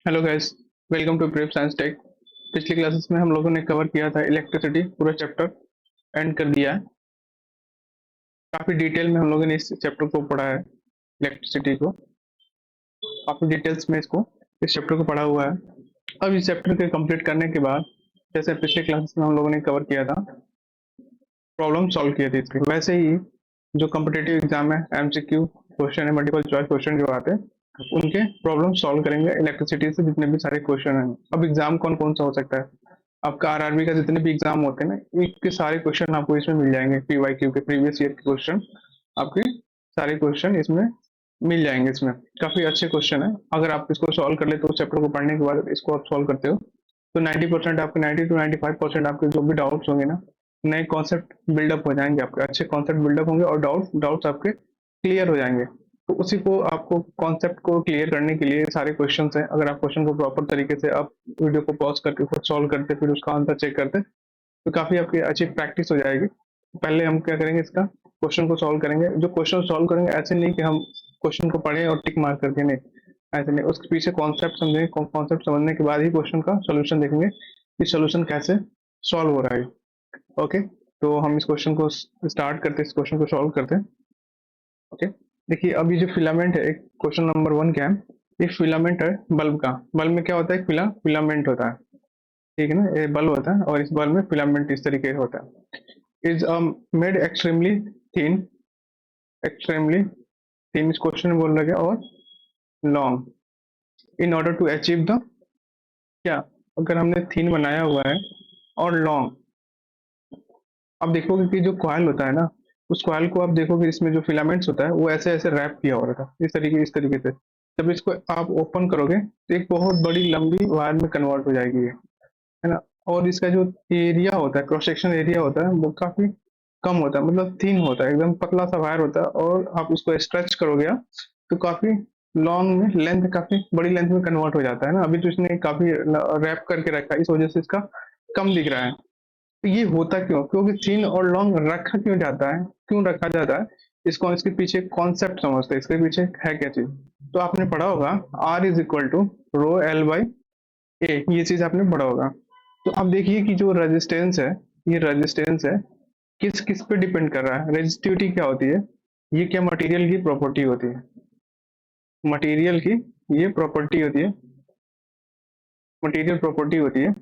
Hello guys, welcome to prep science tech. पिछली classes में हम लोगों ने कवर किया था इलेक्ट्रिसिटी, पूरा चैप्टर एंड कर दिया है। काफी डिटेल में हम लोगों ने इस चैप्टर को पढ़ा है, इलेक्ट्रिसिटी को काफी डिटेल्स में इसको इस चैप्टर को पढ़ा हुआ है। अब इस चैप्टर के कंप्लीट करने के बाद, जैसे पिछले क्लासेस में हम लोगों ने कवर किया था, प्रॉब्लम सॉल्व किए थे इसके, वैसे ही जो कम्पिटेटिव एग्जाम है, एमसीक्यू क्वेश्चन है, मल्टीपल चॉइस क्वेश्चन जो आते हैं उनके प्रॉब्लम सॉल्व करेंगे इलेक्ट्रिसिटी से। जितने भी सारे क्वेश्चन हैं, अब एग्जाम कौन कौन सा हो सकता है, आपका आरआरबी का जितने भी एग्जाम होते हैं ना, एक के सारे क्वेश्चन आपको इसमें मिल जाएंगे। पीवाईक्यू के प्रीवियस ईयर के क्वेश्चन, आपके सारे क्वेश्चन इसमें मिल जाएंगे। इसमें काफी अच्छे क्वेश्चन है, अगर आप इसको सॉल्व कर ले तो चैप्टर को पढ़ने के बाद इसको आप सॉल्व करते हो तो 90% आपके 90 to 95% आपके जो भी डाउट्स होंगे ना, नए कॉन्सेप्ट बिल्डअप हो जाएंगे, आपके अच्छे कॉन्सेप्ट बिल्डअप होंगे और डाउट्स आपके क्लियर हो जाएंगे। तो उसी को आपको कॉन्सेप्ट को क्लियर करने के लिए सारे क्वेश्चन हैं। अगर आप क्वेश्चन को प्रॉपर तरीके से आप वीडियो को पॉज करके खुद सॉल्व करते, फिर उसका आंसर चेक करते, तो काफी आपकी अच्छी प्रैक्टिस हो जाएगी। पहले हम क्या करेंगे, इसका क्वेश्चन को सॉल्व करेंगे। जो क्वेश्चन सॉल्व करेंगे, ऐसे नहीं कि हम क्वेश्चन को पढ़ें और टिक मार्क करके, नहीं, ऐसे नहीं। उसके पीछे कॉन्सेप्ट समझेंगे, कॉन्सेप्ट समझने के बाद ही क्वेश्चन का सोल्यूशन देखेंगे कि सोल्यूशन कैसे सॉल्व हो रहा है। ओके, तो हम इस क्वेश्चन को स्टार्ट करते हैं, इस क्वेश्चन को सॉल्व करते हैं। ओके, देखिए अभी जो फिलामेंट है, एक क्वेश्चन नंबर 1 क्या है, ये फिलामेंट है बल्ब का। बल्ब में क्या होता है, फिलामेंट होता है, ठीक है ना, ये बल्ब होता है और इस बल्ब में फिलामेंट इस तरीके से होता है। इज मेड एक्सट्रीमली थिन, इस क्वेश्चन में बोल रहा है, और long in order to achieve the, क्या, अगर हमने थिन बनाया हुआ है और लॉन्ग, अब देखोगे कि जो कॉइल होता है ना, उस कॉइल को आप देखोगे, इसमें जो फिलामेंट्स होता है वो ऐसे ऐसे रैप किया हो रहा था, इस तरीके से। जब इसको आप ओपन करोगे तो एक बहुत बड़ी लंबी वायर में कन्वर्ट हो जाएगी ये, है ना। और इसका जो एरिया होता है, क्रॉस सेक्शन एरिया होता है, वो काफी कम होता है, मतलब थिन होता है, एकदम पतला सा वायर होता है। और आप उसको स्ट्रेच करोगे आप, तो काफी लॉन्ग में, लेंथ काफी बड़ी लेंथ में कन्वर्ट हो जाता है ना। अभी तो इसने काफी रैप करके रखा है, इस वजह से इसका कम दिख रहा है। तो ये होता क्यों, क्योंकि थिन और लॉन्ग रखा क्यों जाता है, क्यों रखा जाता है, इसको इसके पीछे कॉन्सेप्ट समझते हैं, इसके पीछे है क्या चीज। तो आपने पढ़ा होगा R = ρL/A, ये चीज आपने पढ़ा होगा। तो अब देखिए कि जो रेजिस्टेंस है, ये रेजिस्टेंस है, किस किस पे डिपेंड कर रहा है। रेजिस्टिविटी क्या होती है, ये क्या मटेरियल की प्रॉपर्टी होती है, मटेरियल की ये प्रॉपर्टी होती है, मटेरियल प्रॉपर्टी होती है।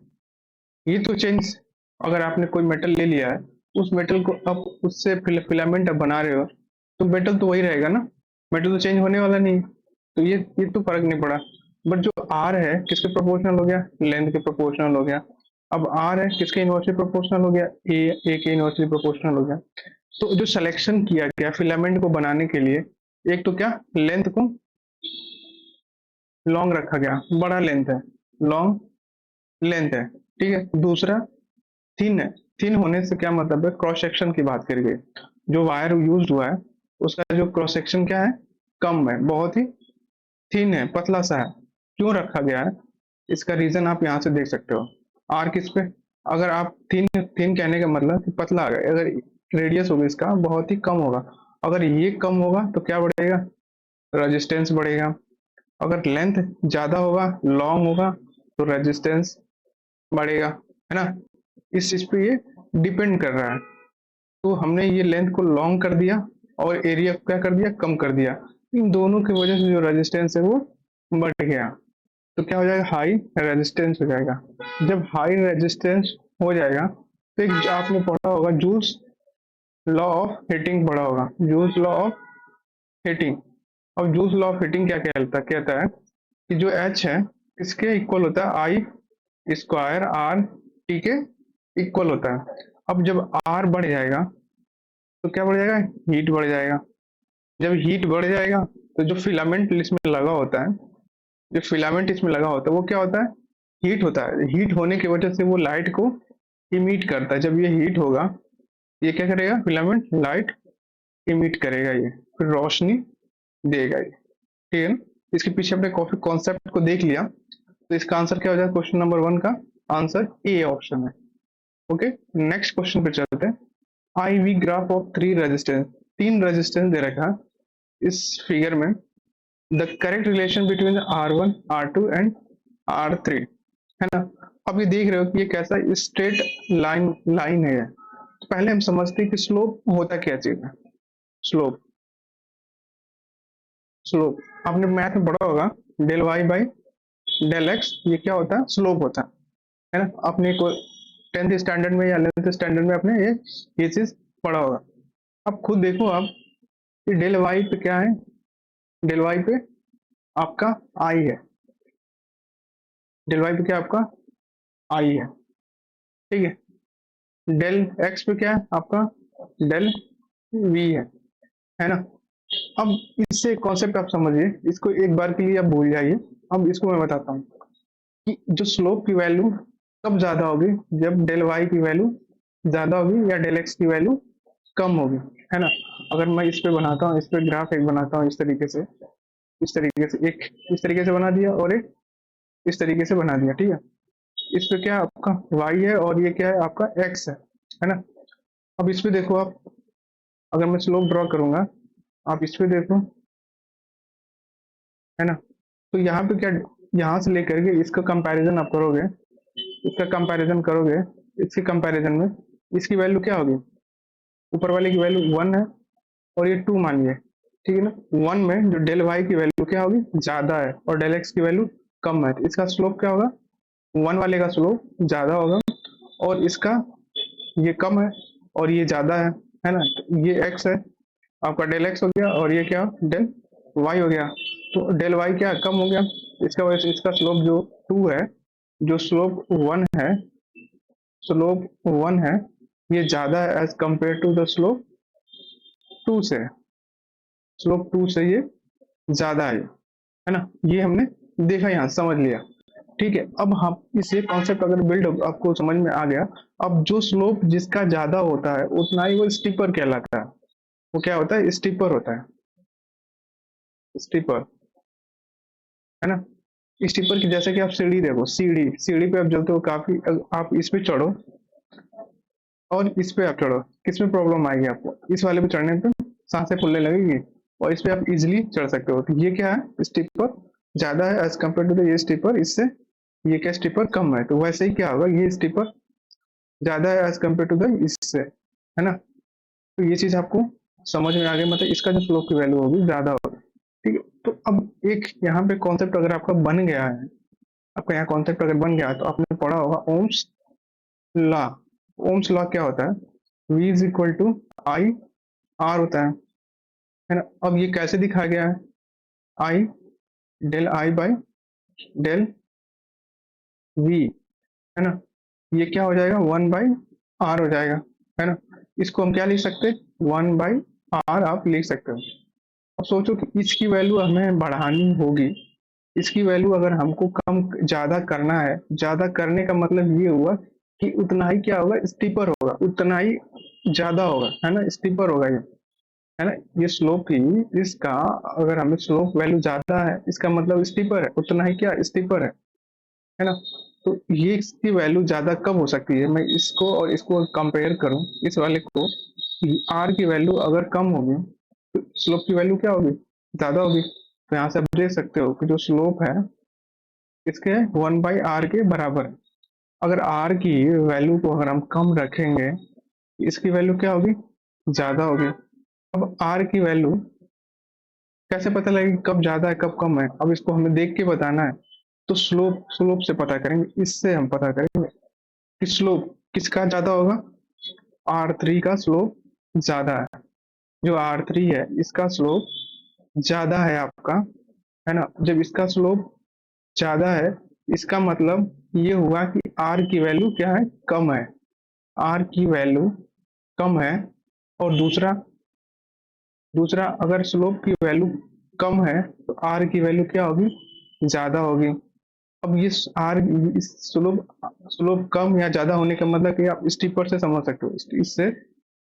ये तो चेंज, अगर आपने कोई मेटल ले लिया है, उस मेटल को अब उससे फिलामेंट अब बना रहे हो, तो मेटल तो वही रहेगा ना, मेटल तो चेंज होने वाला नहीं है। तो ये तो फर्क नहीं पड़ा। बट जो आर है किसके प्रोपोर्शनल हो गया, लेंथ के प्रोपोर्शनल हो गया। अब आर है किसके इनवर्सली प्रोपोर्शनल हो गया, ए के इनवर्सली प्रोपोर्शनल हो गया। तो जो सिलेक्शन किया गया फिलामेंट को बनाने के लिए, एक तो क्या, लेंथ को लॉन्ग रखा गया, बड़ा लेंथ है, लॉन्ग लेंथ है, ठीक है। दूसरा थिन है, थिन होने से क्या मतलब है, क्रॉस सेक्शन की बात करिए, जो वायर यूज हुआ है उसका जो क्रॉस सेक्शन क्या है, कम है, बहुत ही थिन है, पतला सा है। क्यों रखा गया है, इसका रीजन आप यहाँ से देख सकते हो। आर किस पे, अगर आप थिन थिन कहने का मतलब कि पतला है, अगर रेडियस होगा इसका बहुत ही कम होगा, अगर ये कम होगा तो क्या बढ़ेगा, रेजिस्टेंस बढ़ेगा। अगर लेंथ ज्यादा होगा, लॉन्ग होगा, तो रेजिस्टेंस बढ़ेगा, है ना। इस चीज पे ये डिपेंड कर रहा है। तो हमने ये लेंथ को लॉन्ग कर दिया और एरिया को क्या कर दिया, कम कर दिया। इन दोनों की वजह से जो रेजिस्टेंस है वो बढ़ गया। तो क्या हो जाएगा, हाई रेजिस्टेंस हो जाएगा। जब हाई रेजिस्टेंस हो जाएगा तो एक आपने पढ़ा होगा, जूल्स लॉ ऑफ हीटिंग पढ़ा होगा, जूल्स लॉ ऑफ हीटिंग। अब जूल्स लॉ ऑफ हीटिंग क्या कहता है कि जो एच है किसके इक्वल होता है, आई स्क्वायर आर टी के इक्वल होता है। अब जब आर बढ़ जाएगा तो क्या बढ़ जाएगा, हीट बढ़ जाएगा। जब हीट बढ़ जाएगा तो जो फिलामेंट इसमें लगा होता है, जो फिलामेंट इसमें लगा होता है वो क्या होता है, हीट होता है। हीट होने की वजह से वो लाइट को इमिट करता है। जब ये हीट होगा, ये क्या करेगा, फिलामेंट लाइट इमिट करेगा, ये फिर रोशनी देगा ये, ठीक है ना। इसके पीछे अपने कॉन्सेप्ट को देख लिया, तो इसका आंसर क्या हो जाएगा, क्वेश्चन नंबर 1 का आंसर ए ऑप्शन है। ओके, नेक्स्ट क्वेश्चन पे चलते हैं। I V graph of 3 resistance, 3 resistance दे रखा है इस फिगर में। The correct relation between R1 R2 and R3, है ना। अब ये देख रहे हो कि ये कैसा स्ट्रेट लाइन लाइन है। तो पहले हम समझते हैं कि स्लोप होता क्या चीज है। स्लोप, स्लोप आपने मैथ में पढ़ा होगा, del y by del x, ये क्या होता है, स्लोप होता है ना। अपने को 10th स्टैंडर्ड में या 11th स्टैंडर्ड में आपने ये चीज पढ़ा होगा। अब खुद देखो आप कि डेल वाई पे क्या है, डेल वाई पे आपका आई है, डेल वाई पे क्या आपका आई है, ठीक है। डेल एक्स पे क्या है आपका डेल वी है ना। अब इससे कॉन्सेप्ट आप समझिए, इसको एक बार के लिए आप भूल जाइए। अब इसको मैं बताता हूँ कि जो स्लोप की वैल्यू कब ज्यादा होगी, जब डेल वाई की वैल्यू ज्यादा होगी या डेल एक्स की वैल्यू कम होगी, है ना। अगर मैं इस पे बनाता हूँ, इस पे ग्राफ एक बनाता हूँ इस तरीके से, इस तरीके से एक इस तरीके से बना दिया और एक इस तरीके से बना दिया, ठीक है। इस पे क्या आपका y है और ये क्या है आपका x है ना। अब इस पे देखो आप, अगर मैं स्लोप ड्रॉ करूंगा, आप इस पे देखो, है ना। तो यहाँ पे क्या, यहाँ से लेकर के इसका कंपैरिजन आप करोगे, इसका कंपैरिजन करोगे, इसके कंपैरिजन में इसकी वैल्यू क्या होगी, ऊपर वाले की वैल्यू 1 है और ये 2 मानिए, ठीक है ना। 1 में जो डेल वाई की वैल्यू क्या होगी, ज्यादा है, और डेल एक्स की वैल्यू कम है, तो इसका स्लोप क्या होगा, 1 वाले का स्लोप ज्यादा होगा और इसका ये कम है और ये ज्यादा है ना। तो ये x है, आपका डेल एक्स हो गया, और ये क्या डेल वाई हो गया। तो डेल वाई क्या कम हो गया, इसका वजह से इसका स्लोप जो 2 है, जो स्लोप 1 है, स्लोप 1 है, ये ज्यादा है as compared to the slope 2 से, स्लोप 2 से ये ज्यादा है ना। ये हमने देखा, यहाँ समझ लिया, ठीक है। अब हम इसे कॉन्सेप्ट अगर बिल्ड आपको समझ में आ गया, अब जो स्लोप जिसका ज्यादा होता है उतना ही वो स्टीपर कहलाता है। वो क्या होता है, स्टीपर होता है, स्टीपर, है ना। स्टीपर की जैसे कि आप सीढ़ी देखो, सीढ़ी सीढ़ी पे आप चलते हो काफी, आप इस पे चढ़ो और इस पे आप चढ़ो, किस में प्रॉब्लम आएगी आपको, इस वाले पे चढ़ने पे सांसें फूलने लगेगी, और इस पे आप इजिली चढ़ सकते हो। तो ये क्या है, स्टीपर ज्यादा है एज कम्पेयर टू ये स्टीपर, इससे ये क्या स्टीपर कम है। तो वैसे ही क्या होगा, ये स्टीपर ज्यादा है एज कम्पेयर टू द इससे, है ना। तो ये चीज आपको समझ में आ गई, मतलब इसका जो स्लोप की वैल्यू होगी ज्यादा होगी, ठीक है। तो अब एक यहाँ पे कॉन्सेप्ट अगर आपका बन गया है, आपका यहाँ कॉन्सेप्ट अगर बन गया, तो आपने पढ़ा होगा ओम्स लॉ। ओम्स लॉ क्या होता है, V is equal to I R होता है ना। अब ये कैसे दिखाया गया है, I del I by del V, है ना। ये क्या हो जाएगा, 1/r हो जाएगा, है ना। इसको हम क्या लिख सकते हैं, 1/r आप लिख सकते हो। अब सोचो कि इसकी वैल्यू हमें बढ़ानी होगी, इसकी वैल्यू अगर हमको कम ज्यादा करना है, ज्यादा करने का मतलब ये हुआ कि उतना ही क्या होगा, स्टीपर होगा, उतना ही ज्यादा होगा, है ना, स्टीपर होगा ये, है ना। ये स्लोप ही, इसका अगर हमें स्लोप वैल्यू ज्यादा है, इसका मतलब स्टीपर है, उतना ही क्या स्टीपर है ना। तो ये इसकी वैल्यू ज्यादा कब हो सकती है, मैं इसको और इसको कंपेयर करूं, इस वाले को, आर की वैल्यू अगर कम होगी तो स्लोप की वैल्यू क्या होगी, ज्यादा होगी। तो यहाँ से आप देख सकते हो कि जो स्लोप है इसके 1/r के बराबर है। अगर r की वैल्यू को अगर हम कम रखेंगे, इसकी वैल्यू क्या होगी, ज्यादा होगी। अब r की वैल्यू कैसे पता लगेगी कब ज्यादा है कब कम है, अब इसको हमें देख के बताना है। तो स्लोप, स्लोप से पता करेंगे, इससे हम पता करेंगे कि स्लोप किसका ज्यादा होगा, R3 का स्लोप ज्यादा है। जो R3 है इसका स्लोप ज्यादा है आपका, है ना। जब इसका स्लोप ज्यादा है, इसका मतलब ये हुआ कि R की वैल्यू क्या है, कम है, R की वैल्यू कम है। और दूसरा, दूसरा अगर स्लोप की वैल्यू कम है तो R की वैल्यू क्या होगी, ज्यादा होगी। अब ये आर, इस स्लोप, स्लोप कम या ज्यादा होने का मतलब कि आप स्टीपर से समझ सकते हो, इससे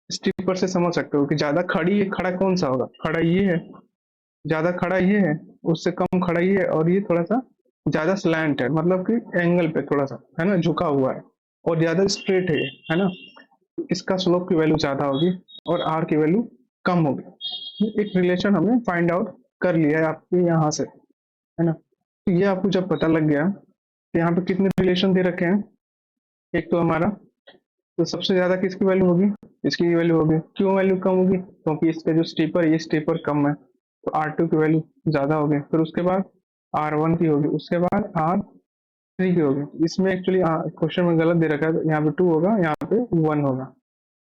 स्टीपर से समझ सकते हो कि ज्यादा खड़ी है, खड़ा कौन सा होगा, खड़ा ये है, ज्यादा खड़ा ये है, उससे कम खड़ा ये है, और ये थोड़ा सा ज्यादा स्लैंट है, मतलब कि एंगल पे थोड़ा सा, है ना, झुका हुआ है, और ज्यादा स्ट्रेट है ना। इसका स्लोप की वैल्यू ज्यादा होगी और आर की वैल्यू कम होगी। एक रिलेशन हमने फाइंड आउट कर लिया है आपके यहाँ से, है ना। तो ये आपको जब पता लग गया, तो यहाँ पे कितने रिलेशन दे रखे हैं, एक तो हमारा, तो सबसे ज्यादा किसकी वैल्यू होगी, इसकी वैल्यू होगी। क्यों वैल्यू कम होगी, क्योंकि इसका जो स्टेपर, ये स्टेपर कम है, तो R2 की वैल्यू ज्यादा होगी। फिर उसके बाद R1 की होगी, उसके बाद R3 की होगी। इसमें एक्चुअली क्वेश्चन में गलत दे रखा है, तो यहाँ पे 2 होगा, यहाँ पे 1 होगा।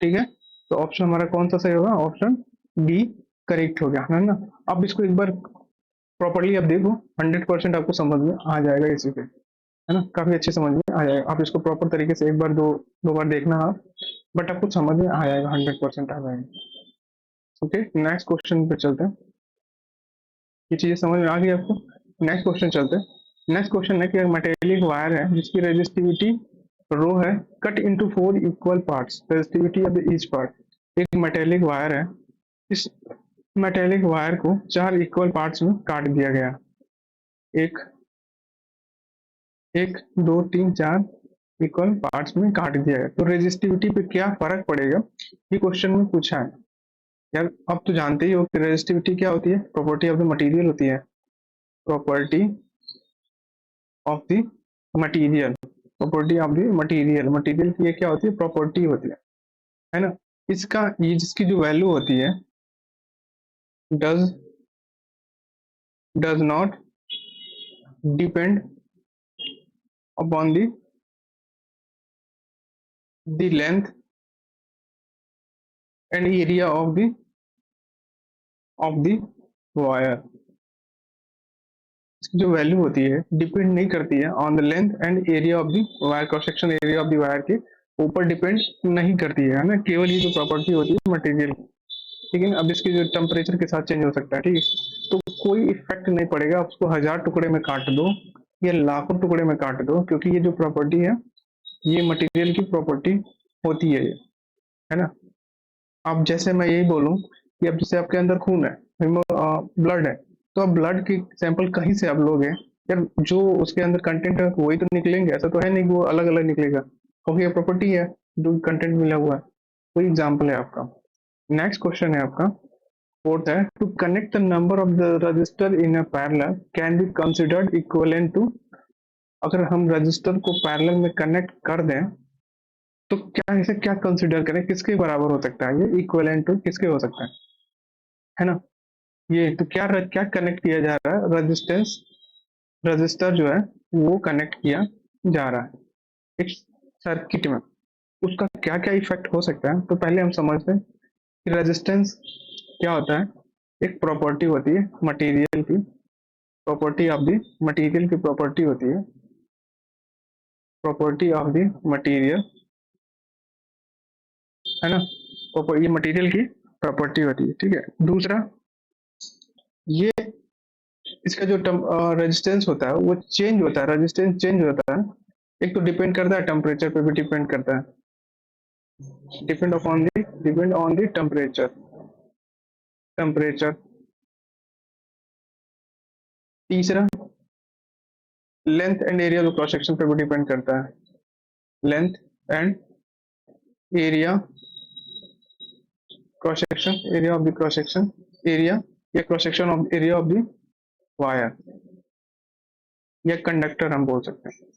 ठीक है, तो ऑप्शन हमारा कौन सा सही होगा, ऑप्शन बी करेक्ट हो गया, है ना। अब इसको एक बार प्रॉपरली आप देखो, 100% आपको समझ में आ जाएगा इसी पे, है ना, काफी अच्छी समझ में आ जाएगा। आप इसको प्रॉपर तरीके से एक बार दो दो बार देखना आप, बट आपको समझ में आ जाएगा, 100% आ जाएगा। ओके, नेक्स्ट क्वेश्चन पे चलते हैं। ये चीजें समझ में आ गई आपको, नेक्स्ट क्वेश्चन चलते हैं। नेक्स्ट क्वेश्चन है कि मेटेलिक वायर है जिसकी रेजिस्टिविटी रो है, cut into 4 equal parts, resistivity of each part. एक मेटेलिक वायर है, इस मेटेलिक वायर को 4 इक्वल पार्ट्स में काट दिया गया, एक एक दो तीन चार इक्वल पार्ट्स में काट दिया है, तो रेजिस्टिविटी पे क्या फर्क पड़ेगा, ये क्वेश्चन में पूछा है। यार अब तो जानते ही हो कि रेजिस्टिविटी क्या होती है, प्रॉपर्टी ऑफ द मटेरियल होती है, property of the material, property of the material, material की ये क्या होती है, प्रॉपर्टी होती है ना। इसका ये जिसकी जो वैल्यू होती है, does does not depend upon the length and area of the wire. इसकी जो वैल्यू होती है डिपेंड नहीं करती है on the length and area of the wire, cross section area of the wire के ऊपर डिपेंड नहीं करती है ना, केवल ये जो प्रॉपर्टी होती है मटेरियल की। लेकिन अब इसकी जो टेम्परेचर के साथ चेंज हो सकता है, ठीक है, तो कोई इफेक्ट नहीं पड़ेगा, उसको 1000 टुकड़े में काट दो या लाखों टुकड़े में काट दो, क्योंकि ये जो प्रॉपर्टी है ये मटेरियल की प्रॉपर्टी होती है ये, है ना। अब जैसे मैं यही बोलूं कि अब जैसे आपके अंदर खून है, ब्लड है, तो अब ब्लड की सैंपल कहीं से आप लोगे, यार जो उसके अंदर कंटेंट है वही तो निकलेंगे, ऐसा तो है नहीं कि वो अलग अलग निकलेगा, क्योंकि ये प्रॉपर्टी है जो कंटेंट मिला हुआ है। कोई एग्जाम्पल है आपका। नेक्स्ट क्वेश्चन है आपका, फोर्थ है, to connect the number of the resistor in a parallel can be considered equivalent to. अगर हम रजिस्टर को पैरेलल में कनेक्ट कर दें तो क्या इसे क्या कंसिडर करें, किसके बराबर हो सकता है, ये इक्विवेलेंट टू किसके हो सकता है ना। ये तो क्या कनेक्ट किया जा रहा है, रेजिस्टेंस, रजिस्टर जो है वो कनेक्ट किया जा रहा है एक सर्किट में, उसका क्या क्या इफेक्ट हो सकता है। तो पहले हम समझते हैं कि रेजिस्टेंस क्या होता है, एक प्रॉपर्टी होती है मटेरियल की, प्रॉपर्टी ऑफ द मटेरियल की प्रॉपर्टी होती है, प्रॉपर्टी ऑफ द मटेरियल, है ना, ये मटेरियल की प्रॉपर्टी होती है, ठीक है। दूसरा, ये इसका जो रेजिस्टेंस होता है वो चेंज होता है, रेजिस्टेंस चेंज होता है, एक तो डिपेंड करता है टेम्परेचर पे भी डिपेंड करता है, depend on the temperature, temperature. तीसरा, length and area of cross section पे भी डिपेंड करता है, length and area cross section, area of the cross section area, या cross section of area of the wire या conductor हम बोल सकते हैं।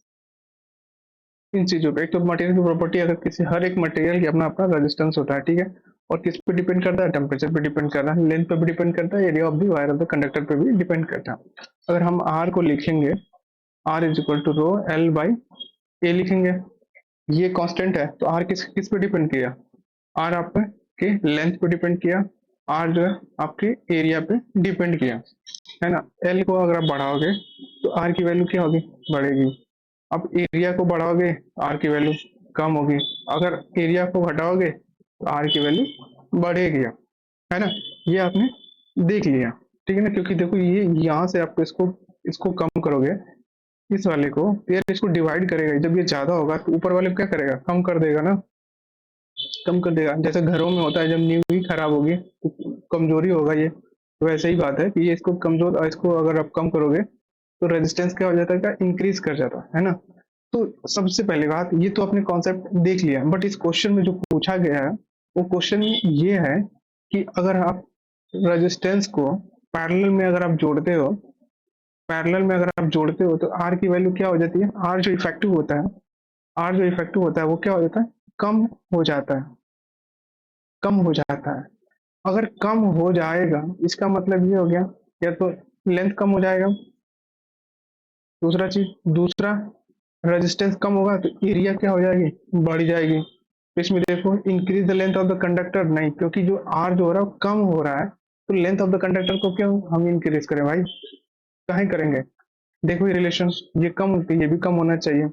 इन चीजों पे, एक तो मटेरियल की प्रॉपर्टी, अगर किसी हर एक मटेरियल की अपना अपना रेजिस्टेंस होता है, ठीक है, और किस पे डिपेंड करता है, टेम्परेचर पे डिपेंड करता है, लेंथ पे भी डिपेंड करता है, area of the wire of the conductor पे भी डिपेंड करता है। अगर हम आर को लिखेंगे, R is equal to rho L by A लिखेंगे, ये कांस्टेंट है, तो आर किस किस पे डिपेंड किया, आर आपके लेंथ पे डिपेंड किया, आर जो है आपके एरिया पे डिपेंड किया, है ना। एल को अगर आप बढ़ाओगे तो आर की वैल्यू क्या होगी, बढ़ेगी। अब एरिया को बढ़ाओगे आर की वैल्यू कम होगी, अगर एरिया को घटाओगे तो आर की वैल्यू बढ़ेगी, है ना। ये आपने देख लिया, ठीक है ना, क्योंकि देखो ये यहाँ से आप इसको इसको कम करोगे, इस वाले को, तो यार इसको डिवाइड करेगा, जब ये ज्यादा होगा तो ऊपर वाले को क्या करेगा, कम कर देगा ना, कम कर देगा। जैसे घरों में होता है, जब नींव ही खराब होगी तो कमजोरी होगा ये, तो वैसे ही बात है कि ये इसको कमजोर, इसको अगर आप कम करोगे तो रेजिस्टेंस क्या हो जाता है, क्या इंक्रीज कर जाता है ना। तो सबसे पहली बात, ये तो आपने कॉन्सेप्ट देख लिया, बट इस क्वेश्चन में जो पूछा गया है वो क्वेश्चन ये है कि अगर आप रेजिस्टेंस को पैरेलल में अगर आप जोड़ते हो पैरेलल में अगर आप जोड़ते हो तो आर की वैल्यू क्या हो जाती है, आर जो इफेक्टिव होता है, आर जो इफेक्टिव होता है वो क्या हो जाता है, कम हो जाता है, कम हो जाता है। अगर कम हो जाएगा इसका मतलब ये हो गया, या तो लेंथ कम हो जाएगा, दूसरा चीज, दूसरा रेजिस्टेंस कम होगा तो एरिया क्या हो जाएगी, बढ़ जाएगी। तो इसमें देखो increase the length of the conductor, नहीं, क्योंकि जो आर जो हो रहा है वो कम हो रहा है, तो लेंथ ऑफ द कंडक्टर को क्यों हम इंक्रीज करें भाई, कहीं करेंगे। देखो ये रिलेशन, ये कम होती है, ये भी कम होना चाहिए।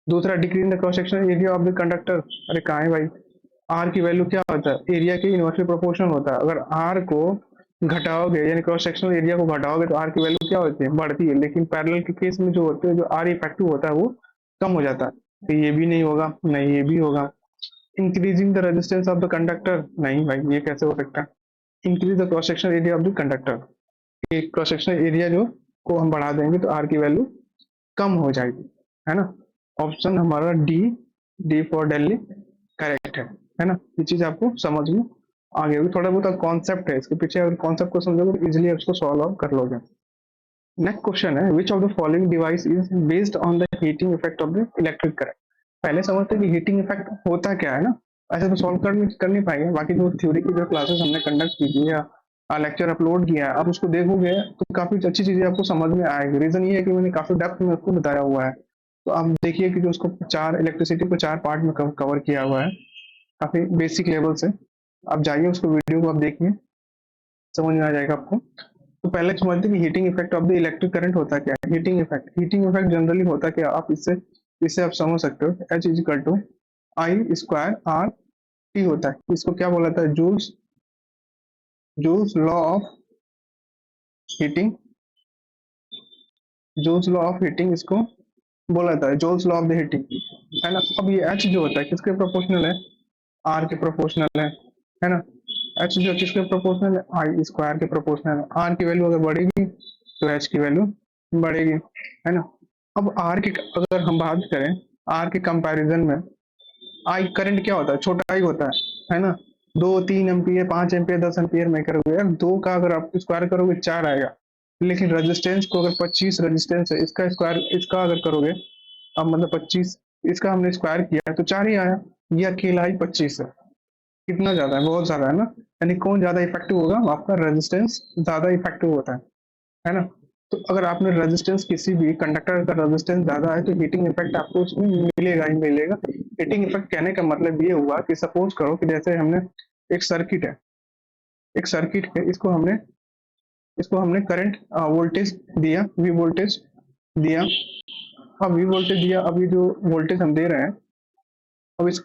दूसरा decrease in the cross section area of the conductor, अरे कहाँ है भाई, आर की वैल्यू क्या होता है, एरिया के इनवर्सली प्रोपोर्शनल होता है। अगर आर को घटाओगे यानी क्रॉस सेक्शनल एरिया को घटाओगे तो आर की वैल्यू क्या होती है, बढ़ती है। लेकिन पैरेलल के केस में जो होते हैं, जो आर इफेक्टिव होता है वो कम हो जाता है। तो ये भी नहीं होगा, नहीं ये भी होगा। Increasing the resistance of the conductor, नहीं भाई ये कैसे हो सकता है। Increase the cross sectional area of the conductor, ये क्रॉस सेक्शनल एरिया जो को हम बढ़ा देंगे तो आर की वैल्यू कम हो जाएगी, है ना। ऑप्शन हमारा D, D for Delhi correct है ना। ये चीज आपको समझ में आ गई होगी, थोड़ा बहुत कॉन्सेप्ट है इसके पीछे, अगर कॉन्सेप्ट को समझोगे तो इजिली उसको सॉल्व आउट कर लोगे। नेक्स्ट क्वेश्चन है, which of the following device is based on the heating effect of the electric current. पहले समझते हैं कि हीटिंग इफेक्ट होता क्या है ना, ऐसे तो सॉल्व कर नहीं पाएंगे। बाकी जो थ्योरी की जो क्लासेस हमने कंडक्ट की थी या लेक्चर अपलोड किया है, आप उसको देखोगे तो काफी अच्छी चीजें आपको समझ में आएगी। रीजन ये है कि मैंने काफी डेप्थ में उसको बताया हुआ है। तो आप देखिए कि जो उसको चार इलेक्ट्रिसिटी को चार पार्ट में कवर किया हुआ है, काफी बेसिक लेवल से। आप जाइए उसको, वीडियो को आप देखिए, समझ में आ जाएगा आपको। तो पहले समझते हैं कि heating effect of the electric current होता क्या है। हीटिंग इफेक्ट जनरली होता क्या, आप इससे इससे आप समझ सकते हो, H is equal to I square R T होता है। इसको क्या बोला था, Joule's, Joule's law of heating, Joule's law of heating इसको बोला था, Joule's law of the heating, है ना। अब ये एच जो होता है किसके प्रोपोर्शनल है, आर के प्रोपोर्शनल है ना। एच जो किसके प्रोपोर्शनल है, आई स्क्वायर के प्रोपोर्शनल है। आर की वैल्यू अगर बढ़ेगी तो एच की वैल्यू बढ़ेगी, है ना। अब आर की अगर हम बात करें, आर के कंपैरिजन में आई करंट क्या होता है, छोटा आई होता है ना। 2 3 एम्पियर 5 एम्पियर 10 एम्पियर में करोगे यार, दो का अगर आप स्क्वायर करोगे 4 आएगा। लेकिन रेजिस्टेंस को अगर 25 रेजिस्टेंस है, इसका स्क्वायर इसका अगर करोगे, अब मतलब 25 इसका हमने स्क्वायर किया तो 4 ही आया। ये अकेला ही 25 है, कितना ज्यादा है, बहुत ज्यादा है ना। यानी कौन ज्यादा इफेक्टिव होगा, आपका रेजिस्टेंस ज्यादा इफेक्टिव होता है ना। तो अगर आपने रेजिस्टेंस, किसी भी कंडक्टर का रेजिस्टेंस ज्यादा है तो हीटिंग इफेक्ट आपको उसमें मिलेगा ही मिलेगा। हीटिंग इफेक्ट कहने का मतलब ये हुआ कि सपोज करो कि जैसे हमने एक सर्किट है, एक सर्किट है, इसको हमने करंट वोल्टेज दिया, वी वोल्टेज दिया। अब वी वोल्टेज दिया, अब ये जो वोल्टेज हम दे रहे हैं, अब इस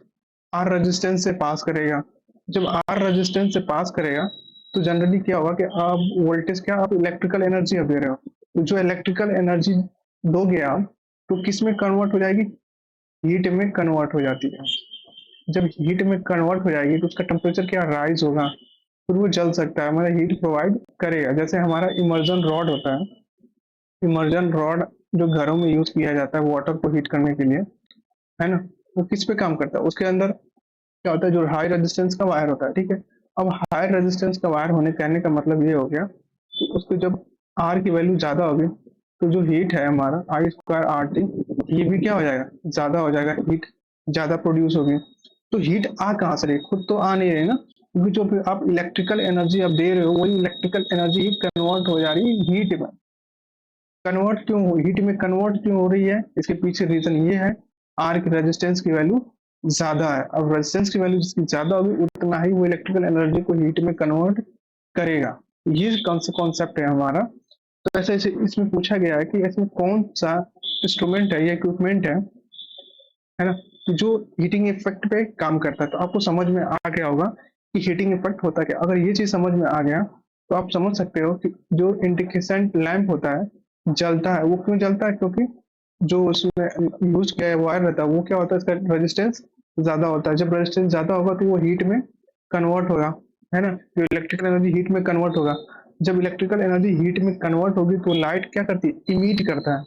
आर रेजिस्टेंस से पास करेगा। जब आर रेजिस्टेंस से पास करेगा तो जनरली क्या होगा कि आप वोल्टेज क्या, आप इलेक्ट्रिकल एनर्जी अब दे रहे हो, तो जो इलेक्ट्रिकल एनर्जी दोगे आप, तो किस में कन्वर्ट हो जाएगी, हीट में कन्वर्ट हो जाती है। जब हीट में कन्वर्ट हो जाएगी तो उसका टेम्परेचर क्या राइज होगा, फिर वो जल सकता है, मतलब हीट प्रोवाइड करेगा। जैसे हमारा इमर्जन रॉड होता है, इमर्जन रॉड जो घरों में यूज किया जाता है वाटर को हीट करने के लिए, है ना। वो किस पे काम करता है, उसके अंदर क्या होता है, जो हाई रेजिस्टेंस का वायर होता है, ठीक है। अब हाई रेजिस्टेंस का वायर होने कहने का मतलब ये हो गया कि उसको जब आर की वैल्यू ज्यादा होगी तो जो हीट है हमारा आई स्क्वायर आर टी, ये भी क्या हो जाएगा, ज्यादा हो जाएगा, हीट ज्यादा प्रोड्यूस होगी। तो हीट आ कहाँ से रही, खुद तो आ नहीं रही ना, क्योंकि जो भी आप इलेक्ट्रिकल एनर्जी आप दे रहे हो वही इलेक्ट्रिकल एनर्जी कन्वर्ट हो जा रही है हीट में। कन्वर्ट क्यों हो, हीट में कन्वर्ट क्यों हो रही है, इसके पीछे रीजन ये है, आर की रेजिस्टेंस की वैल्यू ज्यादा है। अब रेजिस्टेंस की वैल्यू जितनी ज्यादा होगी उतना ही वो इलेक्ट्रिकल एनर्जी को हीट में कन्वर्ट करेगा। ये कॉन्सेप्ट है हमारा। तो ऐसे ऐसे इसमें पूछा गया है कि ऐसे कौन सा इंस्ट्रूमेंट है या इक्विपमेंट है ना, जो हीटिंग इफेक्ट पे काम करता है। तो आपको समझ में आ गया होगा कि हीटिंग इफेक्ट होता क्या। अगर ये चीज समझ में आ गया तो आप समझ सकते हो कि जो इंडिकेशन लैंप होता है जलता है, वो क्यों जलता है, क्योंकि जो उसमें यूज किया है वायर रहता है वो क्या होता है, इसका रेजिस्टेंस ज्यादा होता है। जब रेजिस्टेंस ज्यादा होगा तो वो हीट में कन्वर्ट होगा, है ना। जो इलेक्ट्रिकल एनर्जी हीट में कन्वर्ट होगा, जब इलेक्ट्रिकल एनर्जी हीट में कन्वर्ट होगी तो लाइट क्या करती है, इमिट करता है।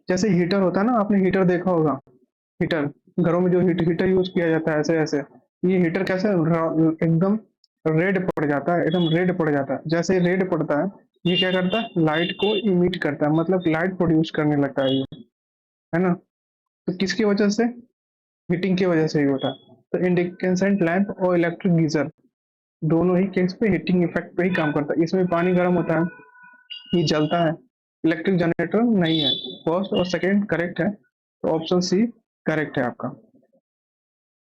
जैसे हीटर होता है ना, आपने हीटर देखा होगा, हीटर घरों में जो हीटर यूज किया जाता है, ऐसे ऐसे ये हीटर कैसे एकदम रेड पड़ जाता है, एकदम रेड पड़ जाता है। जैसे रेड पड़ता है ये क्या करता है, लाइट को इमिट करता है, मतलब लाइट प्रोड्यूस करने लगता है ये, है ना। तो किसकी वजह से, हीटिंग की वजह से ही होता है। तो इंडिकेसेंट लैंप और इलेक्ट्रिक गीजर दोनों ही केस पे हीटिंग इफेक्ट पे ही काम करता है। इसमें पानी गर्म होता है, ये जलता है, इलेक्ट्रिक जनरेटर नहीं है। फर्स्ट और सेकंड करेक्ट है, तो ऑप्शन सी करेक्ट है आपका।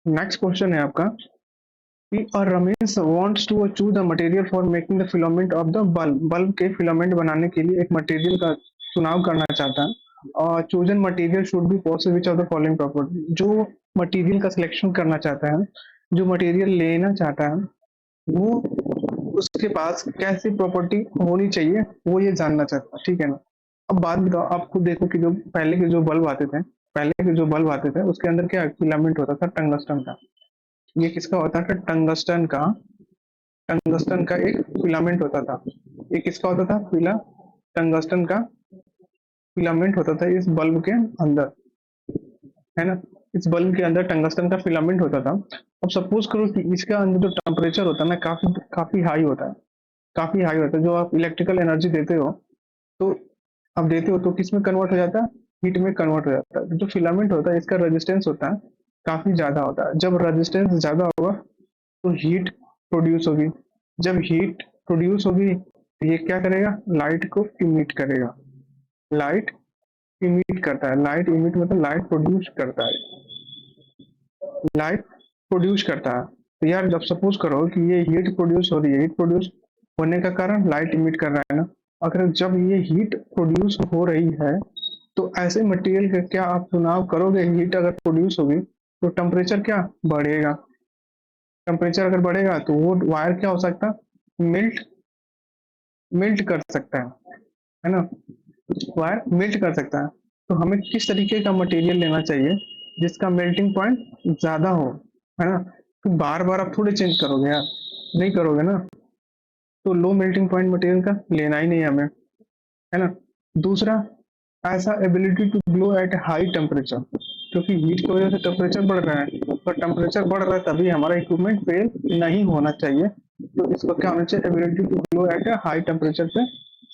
नेक्स्ट क्वेश्चन है आपका कि Ramesh wants to choose the material for making the filament of the bulb. Bulb के फिलामेंट बनाने के लिए एक मटेरियल का चुनाव करना चाहता है, और chosen material should be possible which of the following property. जो मटेरियल का सिलेक्शन करना चाहता है, जो मटेरियल लेना चाहता है, वो उसके पास कैसी प्रॉपर्टी होनी चाहिए, वो ये जानना चाहता है, ठीक है ना। अब बात बताओ, आपको देखो कि जो पहले के जो बल्ब आते थे, पहले के जो बल्ब आते थे उसके अंदर क्या फिलामेंट होता था, टंगस्टन का। ये किसका होता था, टंगस्टन का। टंगस्टन का एक फिलामेंट होता था। ये किसका होता था, टंगस्टन का फिलामेंट होता था इस बल्ब के अंदर, है ना। इस बल्ब के अंदर टंगस्टन का फिलामेंट होता था। अब सपोज करो कि इसका अंदर जो टेम्परेचर होता है ना, काफी काफी हाई होता है, काफी हाई होता है। जो आप इलेक्ट्रिकल एनर्जी देते हो, तो आप देते हो तो किस में कन्वर्ट हो जाता है, हीट में कन्वर्ट हो जाता है। जो फिलामेंट होता है इसका रेजिस्टेंस होता है काफी ज्यादा होता है। जब रेजिस्टेंस ज्यादा होगा तो हीट प्रोड्यूस होगी। जब हीट प्रोड्यूस होगी तो ये क्या करेगा, लाइट को इमिट करेगा। लाइट इमिट करता है, लाइट इमिट मतलब लाइट प्रोड्यूस करता है, लाइट प्रोड्यूस करता है। तो यार जब सपोज करो कि ये हीट प्रोड्यूस हो रही है, हीट प्रोड्यूस होने का कारण लाइट इमिट कर रहा है ना। अगर जब ये हीट प्रोड्यूस हो रही है, तो ऐसे मटेरियल का क्या आप चुनाव करोगे, हीट अगर प्रोड्यूस होगी तो टेम्परेचर क्या बढ़ेगा। टेम्परेचर अगर बढ़ेगा तो वो वायर क्या हो सकता है, मेल्ट मेल्ट कर सकता है ना। वायर मेल्ट कर सकता है। तो हमें किस तरीके का मटेरियल लेना चाहिए जिसका मेल्टिंग पॉइंट ज्यादा हो, है ना। तो बार बार आप थोड़े चेंज करोगे यार, नहीं करोगे ना। तो लो मेल्टिंग पॉइंट मटेरियल का लेना ही नहीं है हमें, है ना। दूसरा, ऐसा ability to glow at high temperature, क्योंकि हीट की वजह से टेम्परेचर बढ़ रहा है, तो टेम्परेचर बढ़ रहा है तभी हमारा इक्विपमेंट फेल नहीं होना चाहिए। तो इसको क्या होना चाहिए, ability to glow at high temperature पे,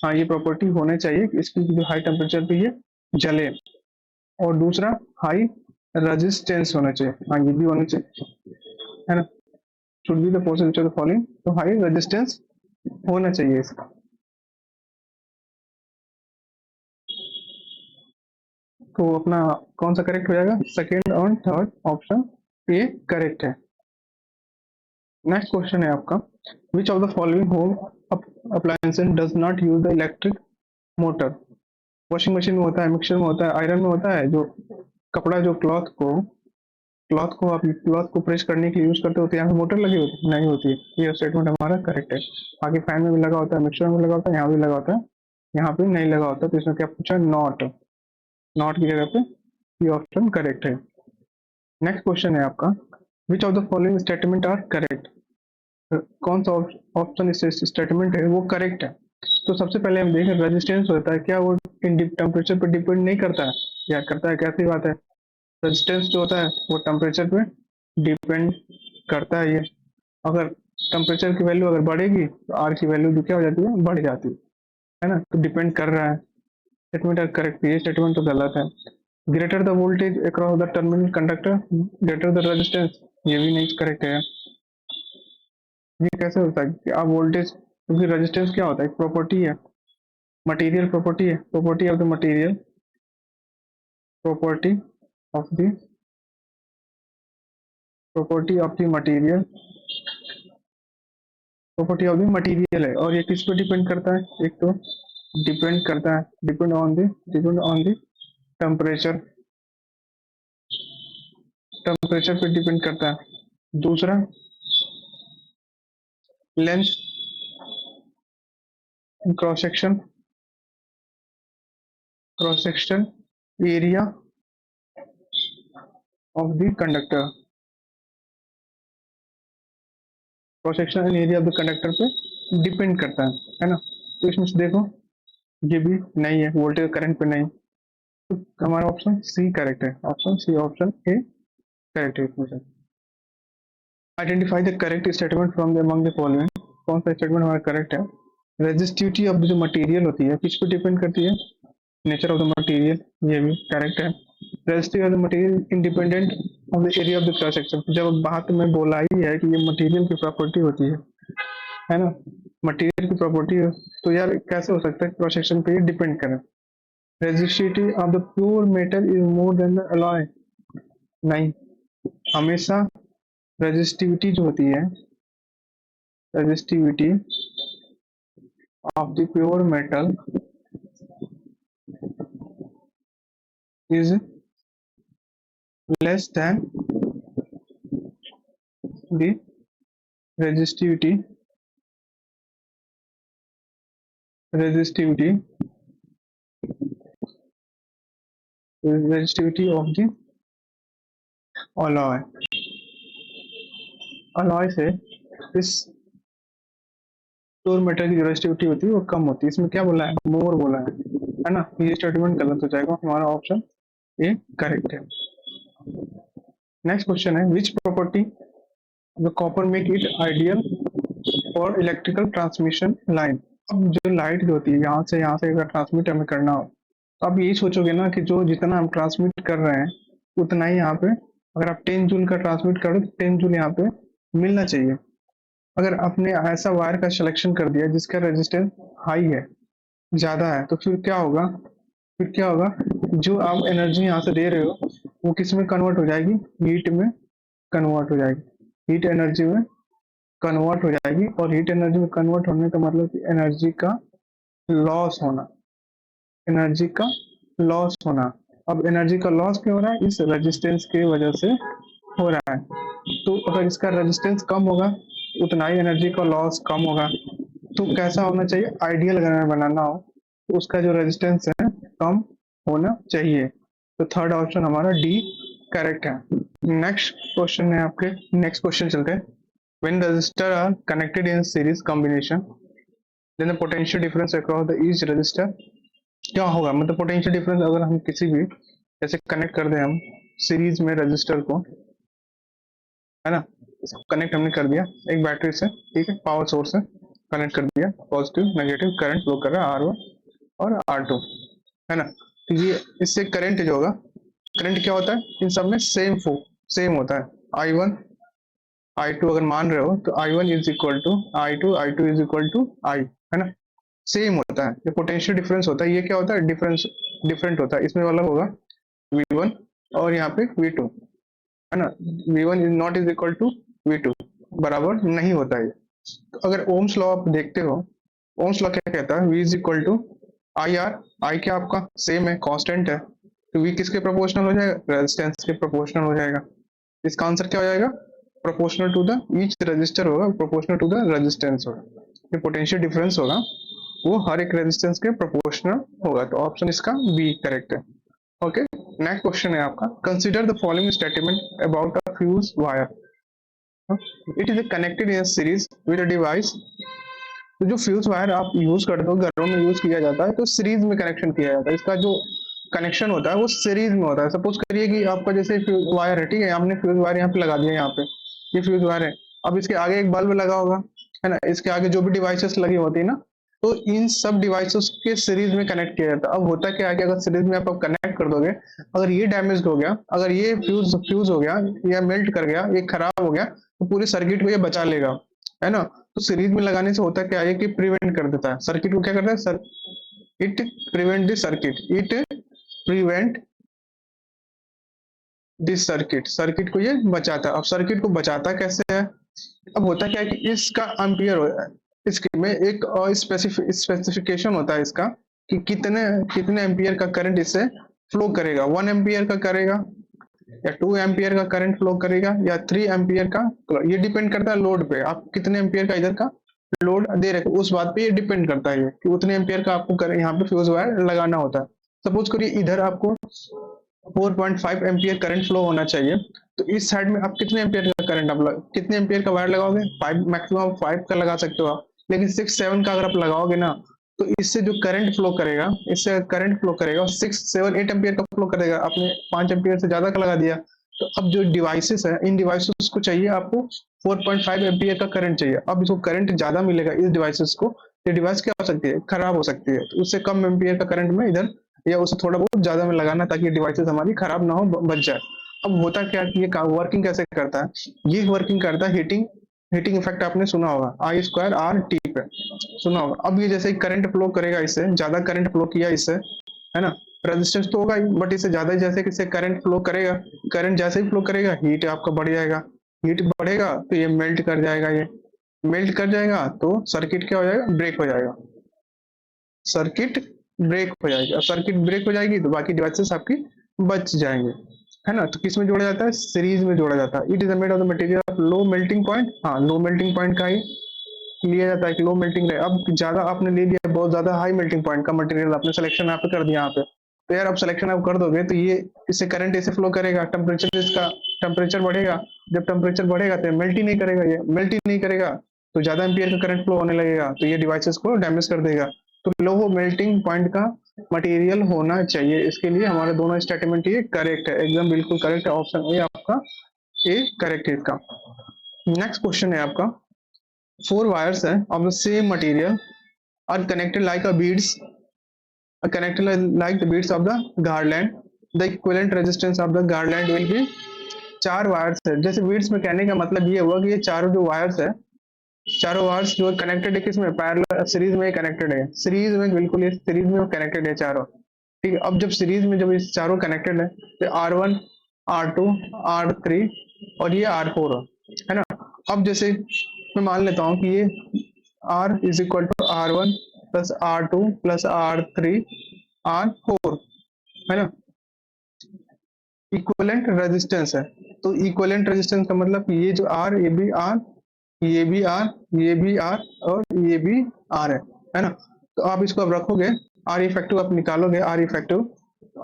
हाँ ये प्रॉपर्टी होनी चाहिए कि इसकी जो हाई टेम्परेचर पे ये जले। और दूसरा, हाई रेजिस्टेंस होना चाहिए, हाँ ये भी होना चाहिए, है ना। Should be the possibility of following, तो हाई रेजिस्टेंस होना चाहिए इसका। तो अपना कौन सा करेक्ट हो जाएगा, सेकेंड और थर्ड ऑप्शन ये करेक्ट है। नेक्स्ट क्वेश्चन है आपका, which of the following home appliances does not use the electric motor. Washing machine में होता है, मिक्सर में होता है, आयरन में होता है, जो कपड़ा जो क्लॉथ को आप क्लॉथ को प्रेस करने के लिए यूज करते हो, तो यहाँ पे मोटर लगी होती नहीं होती है। ये स्टेटमेंट हमारा करेक्ट है। आगे फैन में भी लगा होता है, मिक्सर में लगा होता है, यहाँ भी लगा होता है, यहाँ पे नहीं लगा होता। तो इसमें क्या पूछा, नॉट, नॉट की जगह पे ये ऑप्शन करेक्ट है। नेक्स्ट क्वेश्चन है आपका, which of the following statement are correct. कौन सा ऑप्शन स्टेटमेंट है वो करेक्ट है। तो सबसे पहले हम देखें, रेजिस्टेंस होता है क्या, वो टेम्परेचर पर डिपेंड नहीं करता है, या करता है, कैसी बात है। रेजिस्टेंस जो होता है वो टेम्परेचर पे डिपेंड करता है। ये अगर टेम्परेचर की वैल्यू अगर बढ़ेगी तो आर की वैल्यू भी क्या हो जाती है, बढ़ जाती है ना। तो डिपेंड कर रहा है, स्टेटमेंट आर करेक्ट, ये स्टेटमेंट तो गलत है। Greater the voltage across the terminal conductor greater the resistance, ये भी नहीं करेक्ट है। ये कैसे होता है कि आप वोल्टेज, क्योंकि रेजिस्टेंस क्या होता है, एक प्रॉपर्टी है, मटेरियल प्रॉपर्टी है, property of the material, property of the property of the material, property of the material है। और ये किस पे डिपेंड करता है, एक तो डिपेंड करता है, depend on the temperature, temperature पे डिपेंड करता है। दूसरा, length, cross section, cross section area of the conductor, cross section area of the conductor पे डिपेंड करता है ना। तो इसमें से देखो ये भी नहीं है, वोल्टेज करंट पे नहीं। तो हमारा ऑप्शन सी करेक्ट है, option C, option A correct है इसमें से। Identify the correct statement from the among the following, कौन सा स्टेटमेंट हमारा करेक्ट है। रेजिस्टिविटी ऑफ जो मटेरियल होती है किस पे डिपेंड करती है? नेचर ऑफ द मटेरियल, ये भी करेक्ट है। Resistivity of the material independent of the area of the cross section, जब बात में बोला ही है कि ये मटेरियल की प्रॉपर्टी होती है ना, मटेरियल की प्रॉपर्टी है, तो यार कैसे हो सकता है क्रॉस सेक्शन पे ये डिपेंड करे? Resistivity of the pure metal is more than the alloy, नहीं, हमेशा रेजिस्टिविटी जो होती है, resistivity of the pure metal is less than the resistivity resistivity resistivity of the alloy, alloy से इस प्योर मेटल की जो रेजिस्टिविटी होती है वो कम होती है। इसमें क्या बोला है? मोर बोला है ना, ये स्टेटमेंट गलत हो जाएगा, हमारा ऑप्शन ए करेक्ट है। नेक्स्ट क्वेश्चन है, which property the copper make it ideal for electrical transmission line. अब जो लाइट जो होती है यहाँ से अगर ट्रांसमिट हमें करना हो तो आप यही सोचोगे ना कि जो जितना हम ट्रांसमिट कर रहे हैं उतना ही यहाँ पे, अगर आप 10 जूल का ट्रांसमिट करो तो 10 जूल यहाँ पे मिलना चाहिए। अगर आपने ऐसा वायर का सिलेक्शन कर दिया जिसका रेजिस्टेंस हाई है, ज्यादा है, तो फिर क्या होगा? जो आप एनर्जी यहाँ से दे रहे हो वो किस में कन्वर्ट हो जाएगी? हीट में कन्वर्ट हो जाएगी, हीट एनर्जी में कन्वर्ट हो जाएगी। और हीट एनर्जी में कन्वर्ट होने का मतलब कि एनर्जी का लॉस होना, एनर्जी का लॉस होना। अब एनर्जी का लॉस क्यों हो रहा है? इस रेजिस्टेंस की वजह से हो रहा है। तो अगर इसका रेजिस्टेंस कम होगा उतना ही एनर्जी का लॉस कम होगा। तो कैसा होना चाहिए? आइडियल अगर हमें बनाना हो तो उसका जो रेजिस्टेंस है कम होना चाहिए। तो थर्ड ऑप्शन हमारा डी करेक्ट है। नेक्स्ट क्वेश्चन है आपके, नेक्स्ट क्वेश्चन चलते हैं। When resistors are connected in series combination, then the potential difference across the each resistor क्या होगा? मतलब पोटेंशियल डिफरेंस अगर हम किसी भी जैसे कनेक्ट कर दें हम सीरीज में रजिस्टर को, है ना, इसको कनेक्ट हमने कर दिया एक बैटरी से, ठीक है, पावर सोर्स से कनेक्ट कर दिया, पॉजिटिव नेगेटिव करंट फ्लो कर रहा है R1 और R2, है ना। तो ये इससे करंट जो होगा, करंट क्या होता है इन सब में? सेम होता है। I1 I2 अगर मान रहे हो तो I1 is equal to I2, I2 is equal to I, है ना, सेम होता है। ये पोटेंशियल डिफरेंस होता है, ये क्या होता है? डिफरेंट होता है। इसमें वाला होगा V1 और यहाँ पे V2, है ना। V1 is not is equal to V2, बराबर नहीं होता है। तो अगर ओम्स लॉ आप देखते हो, ओम्स लॉ क्या कहता है? V is equal to IR, I क्या आपका सेम है, कांस्टेंट है, तो V किसके प्रोपोर्शनल हो जाएगा? रेजिस्टेंस के प्रोपोर्शनल हो जाएगा। इसका आंसर क्या हो जाएगा? Proportional to the each resistor होगा, प्रोपोर्शनल टू द रेजिस्टेंस होगा। जो पोटेंशियल डिफरेंस होगा वो हर एक रेजिस्टेंस के प्रोपोर्शनल होगा। तो ऑप्शन इसका बी करेक्ट है। ओके, नेक्स्ट क्वेश्चन है आपका, consider the following statement about a fuse wire, it is connected in series with a device. तो जो फ्यूज वायर आप यूज करते हो, घरों में यूज किया जाता है, तो सीरीज में कनेक्शन किया जाता है। इसका जो कनेक्शन होता है वो सीरीज में होता है। सपोज करिए कि आपका जैसे फ्यूज वायर है, ठीक है, आपने फ्यूज वायर यहाँ पे लगा दिया, यहाँ पे ये फ्यूज वायर है, अब इसके आगे एक बल्ब लगा होगा, है ना, इसके आगे जो भी डिवाइसेस लगी होती है ना, तो इन सब डिवाइसेस के सीरीज में कनेक्ट किया जाता है। अब होता क्या है कि अगर सीरीज में आप कनेक्ट कर दोगे, अगर ये डैमेज हो गया, अगर ये फ्यूज हो गया या मेल्ट कर गया, ये खराब हो गया, तो पूरे सर्किट को ये बचा लेगा, है ना। तो सीरीज में लगाने से होता क्या है कि प्रिवेंट कर देता है, सर्किट को क्या करता है? It prevent this circuit, it prevent this circuit को ये बचाता है। अब सर्किट को बचाता कैसे है? अब होता क्या है कि इसका एम्पियर, इसके में एक स्पेसिफिकेशन होता है इसका कि कितने एम्पियर का करंट इससे फ्लो करेगा। 1 एम्पियर का करेगा या 2 एम्पियर का करंट फ्लो करेगा या 3 एम्पियर का, ये डिपेंड करता है लोड पे, आप कितने एम्पियर का इधर का लोड दे रहे हो, उस बात पे ये डिपेंड करता है कि उतने एम्पियर का आपको यहाँ पे फ्यूज वायर लगाना होता है। सपोज करिए इधर आपको 4.5 एम्पियर करंट फ्लो होना चाहिए, तो इस साइड में आप कितने एम्पियर का करंट कितने एम्पियर का वायर लगाओगे? 5, मैक्सिमम 5 का लगा सकते हो आप, लेकिन 6-7 का अगर आप लगाओगे ना, तो इससे जो करंट फ्लो करेगा, इससे करंट फ्लो करेगा 6-7-8 एम्पियर का फ्लो करेगा। आपने 5 एम्पियर से ज्यादा का लगा दिया, तो अब जो डिवाइसेस है, इन डिवाइसेस को चाहिए आपको 4.5 एम्पियर का करंट चाहिए। अब इसको करंट ज्यादा मिलेगा इस डिवाइसेस को, ये डिवाइस क्या हो सकती है, खराब हो सकती है। तो उससे कम एम्पियर का करंट में इधर या उससे थोड़ा बहुत ज्यादा में लगाना, ताकि डिवाइसेस हमारी खराब ना हो, बच जाए। अब होता क्या कि ये वर्किंग कैसे करता है, ये वर्किंग करता है हीटिंग हीटिंग इफेक्ट आपने सुना होगा, आई स्क्वायर आर टी पे सुना होगा। अब ये जैसे करंट फ्लो करेगा, इससे ज्यादा करंट फ्लो किया इससे, है ना, रेजिस्टेंस तो होगा ही, बट इससे ज्यादा जैसे कि इससे करंट फ्लो करेगा, करंट जैसे ही फ्लो करेगा हीट आपका बढ़ जाएगा, हीट बढ़ेगा तो ये मेल्ट कर जाएगा, ये मेल्ट कर जाएगा तो सर्किट क्या हो जाएगा, ब्रेक हो जाएगा, सर्किट ब्रेक हो जाएगी। अब सर्किट ब्रेक हो जाएगी तो बाकी डिवाइसेस आपकी बच जाएंगे, है ना। तो किस में जोड़ा जाता है, सीरीज में जोड़ा जाता है। It is made of the material of low melting point, हाँ लो मेल्टिंग पॉइंट का ही लिया जाता है कि लो मेल्टिंग रहे। अब ज्यादा आपने ले लिया, बहुत ज्यादा हाई मेल्टिंग पॉइंट का मटेरियल आपने सिलेक्शन यहाँ पे कर दिया यहाँ पे, तो यार आप सिलेक्शन आप कर दोगे तो ये इससे करंट ऐसे फ्लो करेगा, टेम्परेचर इसका टेम्परेचर बढ़ेगा, जब टेम्परेचर बढ़ेगा तो मेल्ट ही नहीं करेगा, ये मेल्ट ही नहीं करेगा तो ज्यादा एम्पियर का करंट फ्लो होने लगेगा, तो ये डिवाइसेस को डैमेज कर देगा। तो लो मेल्टिंग पॉइंट का मटेरियल होना चाहिए, इसके लिए हमारे दोनों स्टेटमेंट ये करेक्ट है, एकदम बिल्कुल करेक्ट है, ऑप्शन ए आपका ए करेक्ट है इसका। नेक्स्ट क्वेश्चन है आपका, four wires of the same material are connected like a beads, are connected like the beads of the garland. The equivalent resistance of the garland will be, चार wires है, जैसे beads में कहने का मतलब ये हुआ कि ये चारों जो वायर्स है, चारों वायर्स जो कनेक्टेड है किसमें, पैरेलल सीरीज में कनेक्टेड है, सीरीज में बिल्कुल ये सीरीज में कनेक्टेड है चारों, ठीक है। अब जब सीरीज में जब ये चारों कनेक्टेड है तो R1 R2 R3 और ये R4 है ना। अब जैसे मैं मान लेता हूँ कि ये R is equal to R1 plus R2 plus R3 R4, है ना, इक्विवेलेंट रेजिस्टेंस है। तो इक्विवेलेंट रेजिस्टेंस का मतलब कि ये जो R, ये भी R, ये भी R, ये भी R और ये भी R है ना। तो आप इसको अब रखोगे, R इफेक्टिव आप निकालोगे, R effective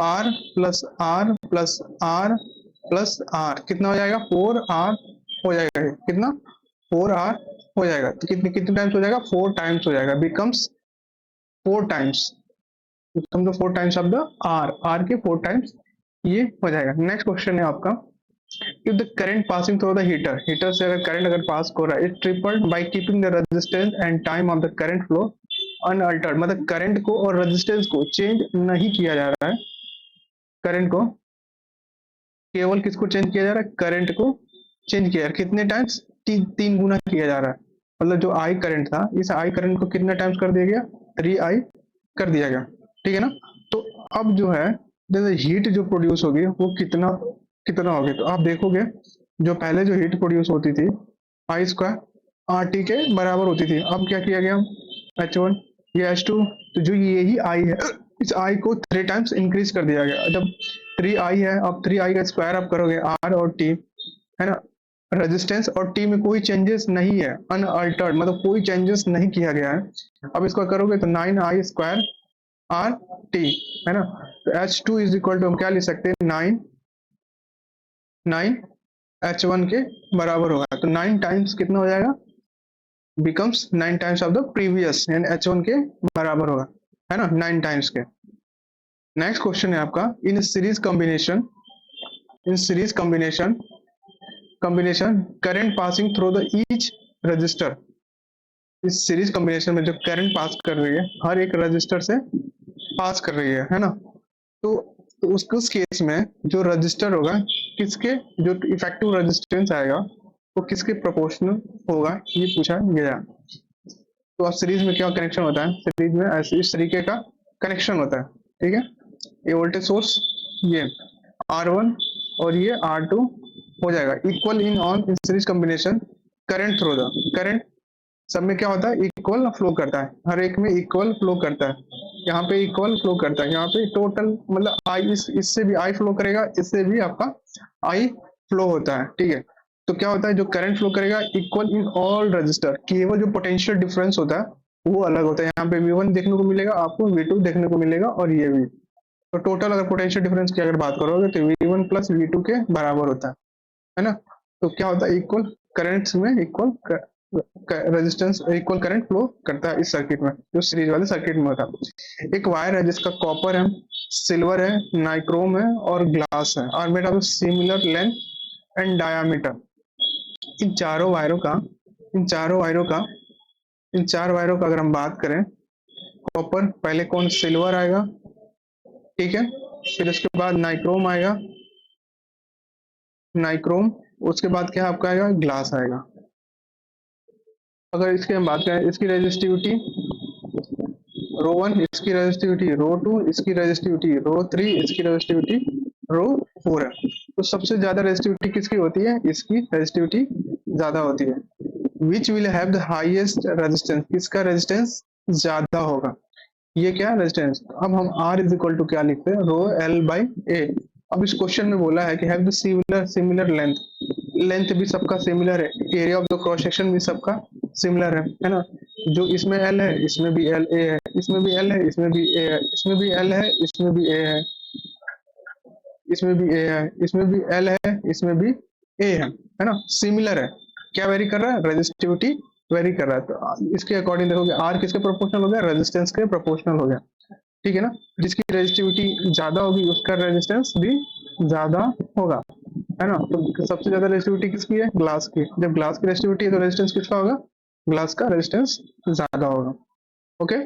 R plus R plus R plus R कितना हो जाएगा, 4R हो जाएगा, ये कितना 4R हो जाएगा। तो कितने कितने टाइम्स हो जाएगा, 4 टाइम्स हो जाएगा, becomes 4 times, become the 4 times of the R के 4 टाइम्स ये हो जाएगा। नेक्स्ट क्वेश्चन है आपका, if the current passing through the heater, heater से अगर करंट अगर पास हो रहा है, it tripled by keeping the resistance and time of the current flow unaltered, मतलब करंट को और रेजिस्टेंस को चेंज नहीं किया जा रहा है, करंट को केवल किसको चेंज किया जा रहा है, करंट को चेंज किया, कितने टाइम्स, तीन गुना किया जा रहा है। मतलब जो आई करंट था, इस आई करंट को कितने टाइम्स कर दिया गया, 3I कर दिया गया, ठीक है ना। तो अब जो है जैसे हीट जो प्रोड्यूस होगी वो कितना कितना होगी, तो आप देखोगे जो पहले जो हीट प्रोड्यूस होती थी आई स्क्वायर RT के बराबर होती थी, अब क्या किया गया, H1 ये H2, तो जो यही आई है इस आई को 3 टाइम्स इंक्रीज कर दिया गया। जब 3I है, अब 3I का स्क्वायर आप करोगे R और T, है ना, रेजिस्टेंस और टी में कोई चेंजेस नहीं है, अनअल्टर्ड मतलब कोई चेंजेस नहीं किया गया है। अब इसको करोगे तो 9I स्क्वायर आर टी, है ना। तो H2 इज इक्वल टू हम क्या लिख सकते हैं, 9 H1 के बराबर होगा, तो 9 टाइम्स कितना हो जाएगा, becomes 9 times of the previous, यानी H1 के बराबर होगा, है ना, 9 टाइम्स के। नेक्स्ट क्वेश्चन है आपका, in series combination, in series combination current passing through the each register, इस सीरीज कॉम्बिनेशन में जो करंट पास कर रही है हर एक रजिस्टर से पास कर रही है ना। तो उस केस में जो रजिस्टर होगा किसके, जो इफेक्टिव रेजिस्टेंस आएगा वो किसके प्रोपोर्शनल होगा, ये पूछा गया। तो अब सीरीज में क्या कनेक्शन होता है, सीरीज में ऐसे इस तरीके का कनेक्शन होता है, ठीक है। ये वोल्टेज सोर्स ये R1 और ये R2 हो जाएगा equal in on in series combination, current through the current सब में क्या होता है, इक्वल फ्लो करता है, हर एक में इक्वल फ्लो करता है, यहाँ पे इक्वल फ्लो करता है, यहाँ पे टोटल मतलब आई इससे भी आई फ्लो करेगा, इससे भी आपका आई फ्लो होता है, ठीक है। तो क्या होता है, जो करंट फ्लो करेगा इक्वल इन ऑल रजिस्टर, केवल जो पोटेंशियल डिफरेंस होता है वो अलग होता है, यहाँ पे V1 देखने को मिलेगा आपको, V2 देखने को मिलेगा और ये भी। तो टोटल अगर पोटेंशियल डिफरेंस की अगर बात करोगे तो V1 प्लस V2 के बराबर होता है ना। तो क्या होता है, इक्वल करंट्स में equal resistance equal current flow करता है इस सर्किट में, जो सीरीज वाले सर्किट में होता है। एक वायर है जिसका कॉपर है, सिल्वर है, नाइक्रोम है और ग्लास है, और made of similar length and diameter. इन चारों वायरों का इन 4 वायरों का अगर हम बात करें, कॉपर पहले कौन, सिल्वर आएगा, ठीक है, फिर उसके बाद नाइक्रोम आएगा, नाइक्रोम, उसके बाद क्या आपका आएगा, ग्लास आएगा। अगर इसकी हम बात करें, इसकी रेजिस्टिविटी रो 1, इसकी रेजिस्टिविटी रो 2, इसकी रेजिस्टिविटी रो 3, इसकी रेजिस्टिविटी रो 4 है। तो सबसे ज्यादा रेजिस्टिविटी किसकी होती है, इसकी रेजिस्टिविटी ज्यादा होती है। Which will have the highest resistance, किसका रेजिस्टेंस ज्यादा होगा, ये क्या रेजिस्टेंस। अब हम R इज इक्वल टू क्या लिखते हैं, रो L बाई ए। अब इस क्वेश्चन में बोला है कि have the similar similar length, length भी सबका सिमिलर है, area of the cross section भी सबका सिमिलर है ना। जो इसमें L है, इसमें भी L A है, इसमें भी L है, इसमें भी A है, इसमें भी L है, इसमें भी A है, इसमें भी A है, इसमें भी L है, इसमें भी A है ना, सिमिलर है। क्या वेरी कर रहा है, रेजिस्टिविटी वेरी कर रहा है। तो इसके अकॉर्डिंग देखोगे R किसके प्रोपोर्शनल हो गया, रेजिस्टेंस के प्रोपोर्शनल हो गया, ठीक है ना। जिसकी रेजिस्टिविटी ज्यादा होगी उसका रेजिस्टेंस भी ज्यादा होगा, है ना। तो सबसे ज्यादा रेजिस्टिविटी किसकी है, ग्लास की। जब ग्लास की रेजिस्टिविटी है तो रेजिस्टेंस किसका होगा, ग्लास का रेजिस्टेंस ज्यादा होगा। ओके,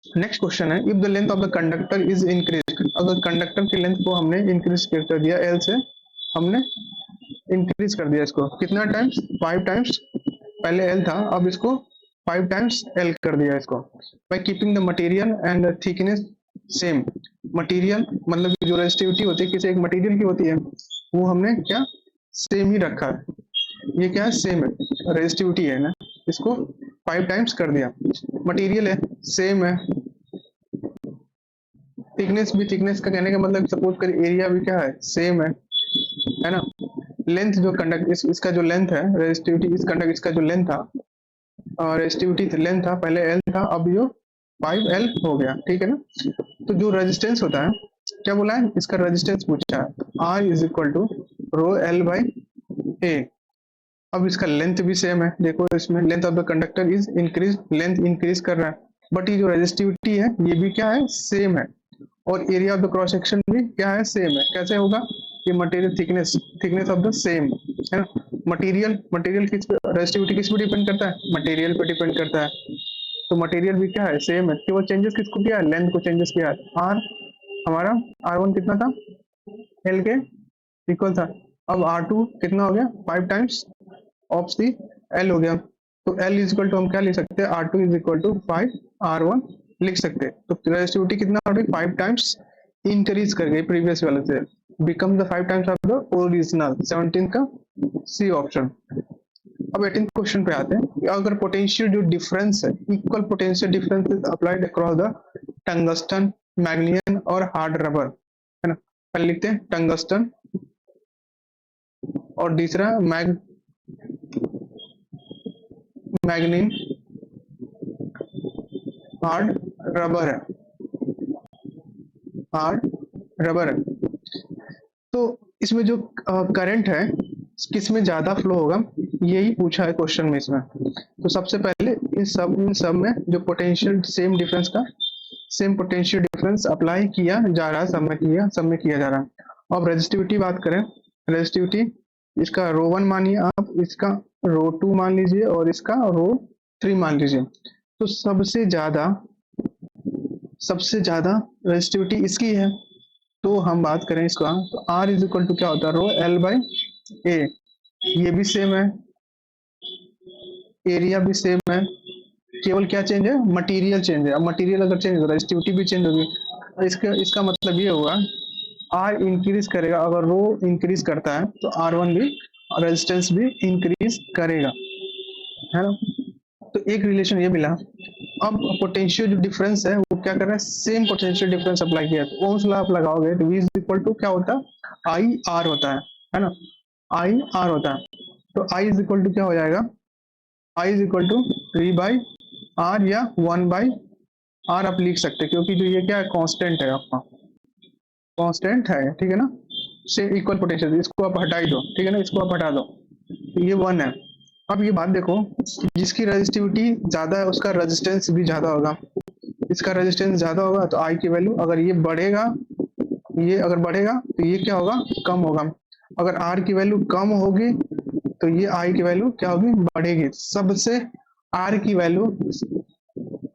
नेक्स्ट क्वेश्चन है, if the length of the conductor is increase, अगर कंडक्टर की लेंथ को हमने इंक्रीज कर दिया, L से हमने इंक्रीज कर दिया, इसको कितना टाइम्स, 5 टाइम्स, पहले L था, अब इसको 5 टाइम्स L कर दिया इसको। By keeping the material and thickness same, material मतलब जो रेजिस्टिविटी होती है किसी एक मटेरियल की होती है, वो हमने क्या सेम ही रखा है, ये क्या है, सेम है, रेजिस्टिविटी है ना, इसको 5 टाइम्स कर दिया। मटेरियल है सेम है, थिकनेस भी, थिकनेस का कहने का मतलब सपोज कर एरिया भी क्या है, सेम है ना। लेंथ जो कंडक्ट इसका जो लेंथ है, रेजिस्टिविटी इस कंडक्ट इसका जो लेंथ था, रेजिस्टिविटी लेंथ था, पहले L था, अब ये 5L हो गया, ठीक है ना। तो जो रेजिस्टेंस होता है, क्या बोला है, इसका रेजिस्टेंस पूछा है, R is equal to rho L by A. अब इसका लेंथ भी सेम है, देखो इसमें length of the conductor is increase, length increase कर रहा है, बट ये जो रेजिस्टिविटी है ये भी क्या है, सेम है, और area of the cross section भी क्या है, सेम है। कैसे होगा, ये material thickness, thickness of the same, है ना। मटेरियल, मटेरियल किस पे, रेजिस्टिविटी किस पे डिपेंड करता है, मटेरियल पे डिपेंड करता है। तो मटेरियल भी क्या है, सेम है, केवल चेंजेस किसको किया है, लेंथ को चेंजेस किया है। R हमारा R1 कितना था, L के इक्वल था, अब R2 कितना हो गया, 5 टाइम्स ऑफ सी L हो गया। तो L इज इक्वल टू हम क्या लिख सकते हैं, R2 is equal to 5 R1 लिख सकते हैं। तो रेजिस्टिविटी कितना हो गई, 5 टाइम्स इंक्रीज कर गई प्रीवियस वाले से, become the 5 times of the original. 17 का सी ऑप्शन। अब 18 क्वेश्चन पे आते हैं, अगर पोटेंशियल जो डिफरेंस है, equal potential difference is applied across the tungsten, magnesium और हार्ड रबर, है ना। पहले लिखते हैं टंगस्टन और दूसरा मैग्नीशियम हार्ड रबर है, हार्ड रबर है। तो इसमें जो करंट है किस में ज्यादा फ्लो होगा, यही पूछा है क्वेश्चन में इसमें। तो सबसे पहले इन सब में जो पोटेंशियल सेम डिफरेंस का, सेम पोटेंशियल डिफरेंस अप्लाई किया जा रहा है, सब में किया जा रहा है। अब रेजिस्टिविटी बात करें, रेजिस्टिविटी इसका रो 1 मानिए आप, इसका रो 2 मान लीजिए और इसका रो 3 मान लीजिए। तो सबसे ज्यादा रेजिस्टिविटी इसकी है। तो हम बात करें इसका, तो R इज इक्वल टू क्या होता है, रो L बाई ए। ये भी सेम है, एरिया भी सेम है, केवल क्या चेंज है, मटेरियल चेंज है। अब मटेरियल अगर चेंज हो, रेजिस्टिविटी भी चेंज होगी। इसका मतलब ये होगा, R इंक्रीज करेगा, अगर रो इंक्रीज करता है तो R1 भी, रेजिस्टेंस भी इंक्रीज करेगा, है ना। तो एक रिलेशन ये मिला। अब पोटेंशियल जो डिफरेंस है वो क्या कर रहा है, सेम पोटेंशियल डिफरेंस अप्लाई किया, तो ओम्स लॉ आप लगाओगे तो V इज इक्वल टू क्या होता है, आई आर होता है ना, आई आर होता है। तो I इज इक्वल टू क्या हो जाएगा, I is equal to 3 by R या 1 बाई आर आप लिख सकते हैं, क्योंकि जो ये क्या है, कांस्टेंट है, आपका कांस्टेंट है, ठीक है ना। से इक्वल पोटेंशियल, इसको आप हटा ही दो, ठीक है ना, इसको आप हटा दो, तो ये 1 है। अब ये बात देखो, जिसकी रेजिस्टिविटी ज्यादा है उसका रेजिस्टेंस भी ज्यादा होगा। इसका रेजिस्टेंस ज्यादा होगा तो I की वैल्यू, अगर ये बढ़ेगा, ये अगर बढ़ेगा तो ये क्या होगा, कम होगा। अगर R की वैल्यू कम होगी तो ये I की वैल्यू क्या होगी, बढ़ेगी। सबसे आर की वैल्यू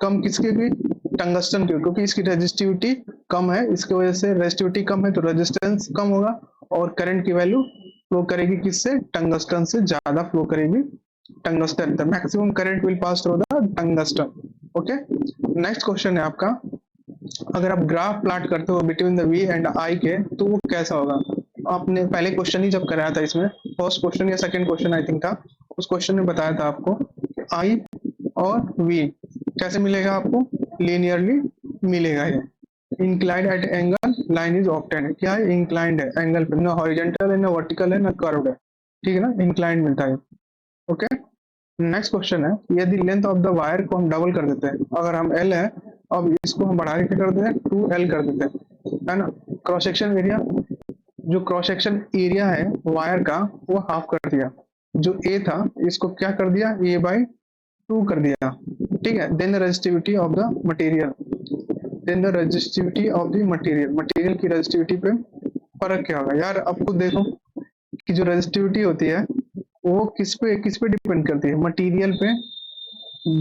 कम किसके की, टंगस्टन की, क्योंकि इसकी रेजिस्टिविटी कम है, इसकी वजह से रेजिस्टिविटी कम है तो रेजिस्टेंस कम होगा, और करंट की वैल्यू फ्लो करेगी किससे, टंगस्टन से ज्यादा फ्लो करेगी, tungsten the maximum current will pass through the tungsten. Okay, next question है आपका, अगर आप ग्राफ प्लॉट करते हो between the V and I के तो वो कैसा होगा। आपने पहले क्वेश्चन ही जब कराया था इसमें, फर्स्ट क्वेश्चन या सेकंड क्वेश्चन आई थिंक था, उस क्वेश्चन में बताया था आपको आई और वी कैसे मिलेगा, आपको लीनियरली मिलेगा ये, inclined at angle line is obtained, क्या है, इंक्लाइंड है एंगल पे, ना हॉरिजॉन्टल है ना वर्टिकल है ना कर्व्ड है, ठीक है ना, इंक्लाइंड मिलता है। ओके, नेक्स्ट क्वेश्चन है, यदि लेंथ ऑफ द वायर को हम डबल कर देते हैं, अगर हम एल है, अब इसको हम बढ़ा के कर देते हैं 2L कर देते हैं, है ना, क्रॉस सेक्शन एरिया, जो क्रॉस सेक्शन एरिया है वायर का वो हाफ कर दिया, जो ए था इसको क्या कर दिया, A/2 कर दिया, ठीक है, then the resistivity of the material, then the resistivity of the material, material की रेजिस्टिविटी पे फर्क क्या होगा यार, अब खुद देखो कि जो रेजिस्टिविटी होती है वो किस पे डिपेंड करती है, मटेरियल पे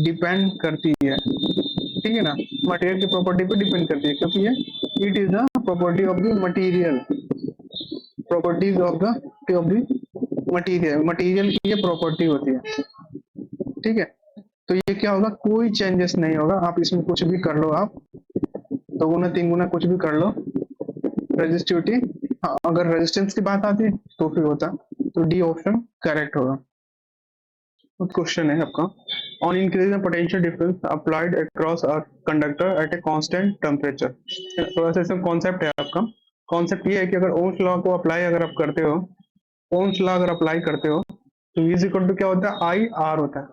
डिपेंड करती है, ठीक है ना, मटेरियल की प्रॉपर्टी पे डिपेंड करती है, क्योंकि ये it is the property of the material, properties of the material, material की ये प्रॉपर्टी होती है, ठीक है, तो ये क्या होगा, कोई चेंजेस नहीं होगा, आप इसमें कुछ भी कर लो, आप दो गुना तीन गुना कुछ भी कर लो, रेजिस्टिविटी, हाँ, अगर रेजिस्टेंस की बात आती तो फिर होता, तो डी ऑप्शन करेक्ट होगा। क्वेश्चन है आपका, on increase the potential difference applied across a conductor at a constant temperature, थोड़ा सा इसमें कॉन्सेप्ट है आपका, कॉन्सेप्ट ये है कि अगर ओम्स लॉ को अप्लाई अगर आप करते हो, ओम्स लॉ अगर अप्लाई करते हो तो V इज इक्वल टू क्या होता है, आई आर होता है,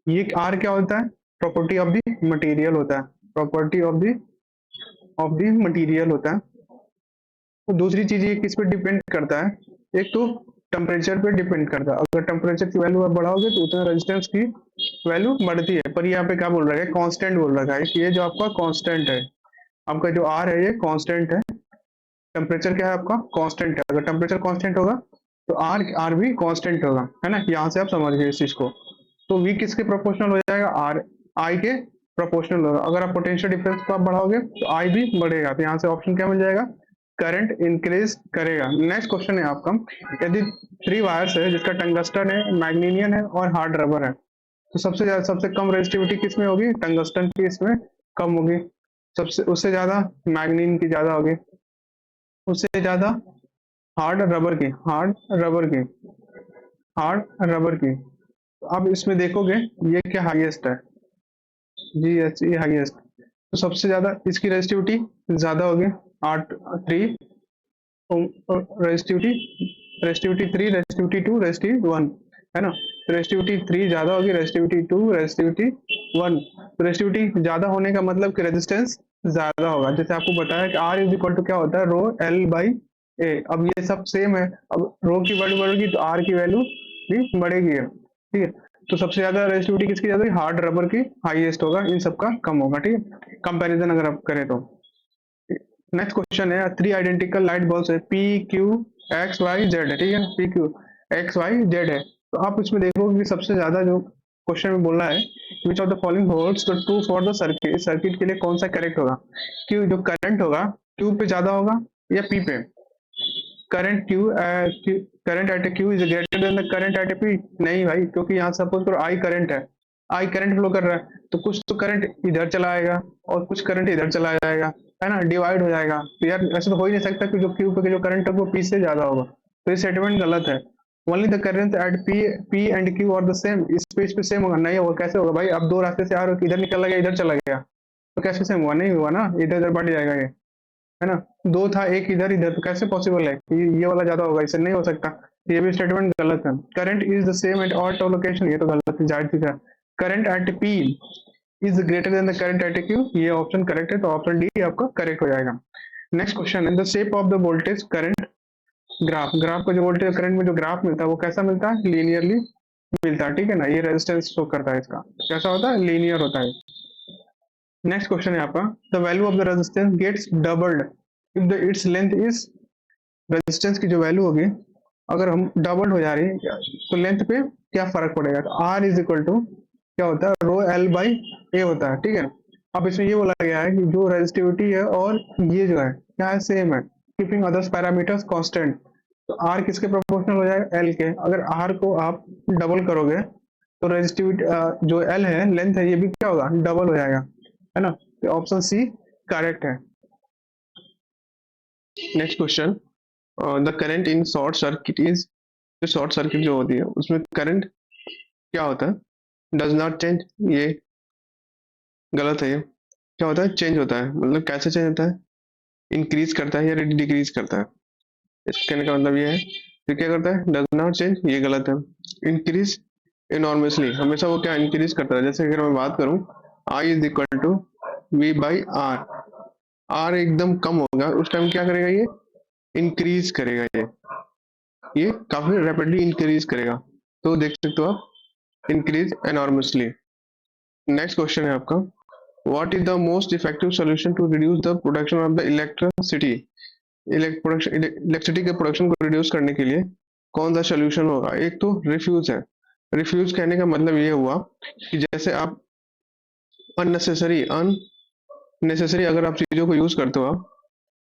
ये आर क्या होता है, प्रॉपर्टी ऑफ द मटेरियल होता है, प्रॉपर्टी ऑफ द मटेरियल होता है। तो दूसरी चीज ये किस पे डिपेंड करता है, एक तो टेम्परेचर पे डिपेंड करता है, अगर टेम्परेचर की वैल्यू आप बढ़ाओगे तो उतना रेजिस्टेंस की वैल्यू बढ़ती है, पर यहाँ पे क्या बोल रहा है, कांस्टेंट बोल रहा है कि ये जो आपका कांस्टेंट है, आपका जो आर है ये कांस्टेंट है, टेम्परेचर क्या है आपका कांस्टेंट है, अगर टेम्परेचर कांस्टेंट होगा तो आर भी कांस्टेंट होगा, है ना, यहाँ से आप समझ गए इस चीज को, तो वी किसके प्रोपोर्शनल हो जाएगा, आर आई के प्रोपोर्शनल होगा, अगर आप पोटेंशियल डिफरेंस को आप बढ़ाओगे तो आई भी बढ़ेगा, तो यहाँ से ऑप्शन क्या मिल जाएगा, करंट इंक्रीज करेगा। नेक्स्ट क्वेश्चन है आपका, यदि 3 वायर्स है जिसका टंगस्टन है, मैग्नीशियम है और हार्ड रबर है, तो सबसे कम रेजिस्टिविटी किस में होगी, टंगस्टन की इसमें कम होगी, सबसे उससे ज्यादा मैग्नीशियम की ज्यादा होगी, उससे ज्यादा हार्ड रबर की। तो आप इसमें देखोगे ये क्या हाईएस्ट है, जी एच ई हाईएस्ट, तो सबसे ज्यादा इसकी रेजिस्टिविटी ज्यादा होगी, 3 रेजिस्टिविटी, रेजिस्टिविटी 3, रेजिस्टिविटी 2, रेजिस्टिविटी 1, है ना, रेजिस्टिविटी 3 ज्यादा होगी, रेजिस्टिविटी 2, रेजिस्टिविटी 1, तो रेजिस्टिविटी ज्यादा होने का मतलब कि रेजिस्टेंस ज्यादा होगा, जैसे आपको बताया कि आर इज इक्वल टू क्या होता है, रो एल बाई ए, अब ये सब सेम है, अब रो की वैल्यू बढ़ेगी तो आर की वैल्यू भी बढ़ेगी, ठीक है, तो सबसे ज्यादा रेजिस्टिविटी किसकी ज्यादा, हार्ड रबर की हाईएस्ट होगा, इन सबका कम होगा, ठीक है, कंपैरिजन अगर आप करें तो। नेक्स्ट क्वेश्चन है, 3 आइडेंटिकल लाइट बल्ब है, P Q X Y Z है, ठीक है, P Q X Y Z है, तो आप इसमें देखोगे कि सबसे ज्यादा जो क्वेश्चन में बोला है, which of the following holds the true for the circuit, इस सर्किट के लिए कौन सा करेक्ट होगा, क्यू जो करंट होगा क्यू पे ज्यादा होगा या पी पे, current current eight A Q is greater than the current eight A P, नहीं भाई, क्योंकि यहाँ सपोज करो आई करंट है, आई करंट फ्लो कर रहा है, तो कुछ तो करंट इधर चला आएगा और कुछ करंट इधर चला जाएगा, है ना, डिवाइड हो जाएगा, तो यार ऐसे तो हो ही नहीं सकता कि जो क्यू पे जो करंट है वो पी से ज्यादा होगा, तो ये स्टेटमेंट गलत है। Only the current eight P and Q R the same, इस पे सेम होगा, नहीं होगा, कैसे होगा भाई, अब दो रास्ते से आ रहे हो, इधर निकल गया इधर चला गया, तो कैसे सेम हुआ, नहीं हुआ ना, इधर इधर बढ़ जाएगा ये, है ना, दो था एक इधर इधर, तो कैसे पॉसिबल है कि ये वाला ज्यादा होगा, इससे नहीं हो सकता, ये भी स्टेटमेंट गलत है। Current is the same at all location, ये तो गलत है, जाहिर सी है, current eight P is greater than the current eight Q, ये ऑप्शन करेक्ट है, तो ऑप्शन डी आपका करेक्ट हो जाएगा। नेक्स्ट क्वेश्चन है, the shape of the voltage current graph, graph का जो वोल्टेज करंट में जो ग्राफ मिलता है वो कैसा मिलता है, लीनियरली मिलता है, ठीक है ना, ये रेजिस्टेंस शो करता है, इसका कैसा होता है, लीनियर होता है। नेक्स्ट क्वेश्चन है आपका, the value of the resistance gets doubled if the its length is, resistance की जो वैल्यू होगी अगर हम डबल्ड हो जा रही है तो लेंथ पे क्या फर्क पड़ेगा, तो आर इज इक्वल टू क्या होता है, रो एल बाई ए होता है, ठीक है। अब इसमें ये बोला गया है कि जो रेजिस्टिविटी है और ये जो है क्या है, सेम है, कीपिंग अदर्स पैरामीटर्स कांस्टेंट। तो आर किसके प्रोपोर्शनल हो जाएगा, एल के। अगर आर को आप डबल करोगे तो रेजिस्टिविटी जो एल है, लेंथ है, ये भी क्या होगा, डबल हो जाएगा, है ना। तो ऑप्शन सी करेक्ट है। Next question, the current in short circuit is, जो शॉर्ट सर्किट जो होती है उसमें करंट क्या होता है, डज नॉट चेंज, ये गलत है। ये क्या होता है, चेंज होता है, मतलब कैसे चेंज होता है, इंक्रीज करता है या डिक्रीज करता है। इसके कहने का मतलब ये है, तो क्या करता है, डज नॉट चेंज, ये गलत है। इंक्रीज इनॉर्मसली, हमेशा वो क्या इंक्रीज करता है। जैसे अगर मैं बात करूं, I is equal to V by R, R एकदम कम होगा उस टाइम क्या करेगा, ये इंक्रीज करेगा, ये काफी रैपिडली इंक्रीज करेगा। तो देख सकते हो आप, इंक्रीज एनॉर्मसली। नेक्स्ट क्वेश्चन है आपका, what is the most effective solution to reduce the production of the electricity, electricity के प्रोडक्शन को रिड्यूस करने के लिए कौन सा सोल्यूशन होगा। एक तो रिफ्यूज है। रिफ्यूज कहने का मतलब ये हुआ कि जैसे आप अननेसेसरी अगर आप चीजों को यूज करते हो, आप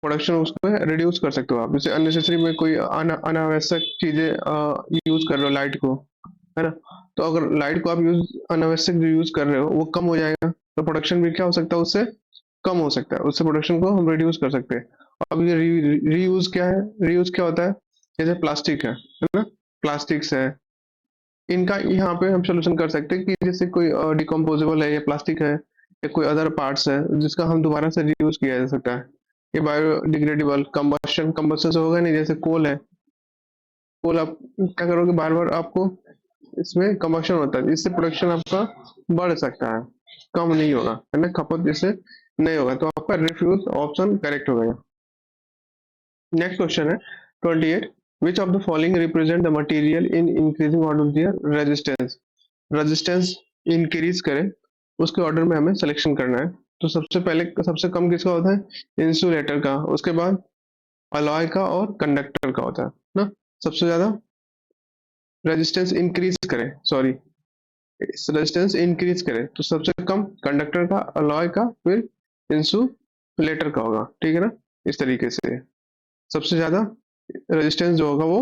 प्रोडक्शन उसको रिड्यूस कर सकते हो। आप जैसे अननेसेसरी में कोई अनावश्यक चीजें यूज कर रहे हो, लाइट को, है ना। तो अगर लाइट को आप अनावश्यक जो यूज कर रहे हो वो कम हो जाएगा, तो प्रोडक्शन भी क्या हो सकता है, उससे कम हो सकता है, उससे प्रोडक्शन को हम रिड्यूस कर सकते हैं। अब ये रीयूज क्या है, रीयूज क्या होता है, जैसे प्लास्टिक है ना, प्लास्टिक्स है, इनका यहाँ पे हम सोल्यूशन कर सकते हैं कि जैसे कोई डिकम्पोजेबल है या प्लास्टिक है या कोई अदर पार्ट्स है जिसका हम दोबारा से रीयूज किया जा सकता है। ये बायोडिग्रेडेबल, कंबस्शन कंबस्शन से होगा नहीं, जैसे कोल है, कोल आप क्या करोगे, बार बार आपको इसमें कंबस्शन होता है, इससे प्रोडक्शन आपका बढ़ सकता है, कम नहीं होगा, है ना, खपत इससे नहीं होगा। तो आपका रिफ्यूज ऑप्शन करेक्ट हो गया। नेक्स्ट क्वेश्चन है 28, which of the following represent the material in increasing order their resistance, resistance increase करे उसके ऑर्डर में हमें सिलेक्शन करना है। तो सबसे पहले सबसे कम किसका होता है, इंसुलेटर का, उसके बाद अलॉय का और कंडक्टर का होता है ना। सबसे ज्यादा रेजिस्टेंस इंक्रीज करे, सॉरी, रेजिस्टेंस इंक्रीज करे तो सबसे कम कंडक्टर का, अलॉय का, फिर इंसुलेटर का होगा, ठीक है ना। इस तरीके से सबसे ज्यादा रेजिस्टेंस जो होगा वो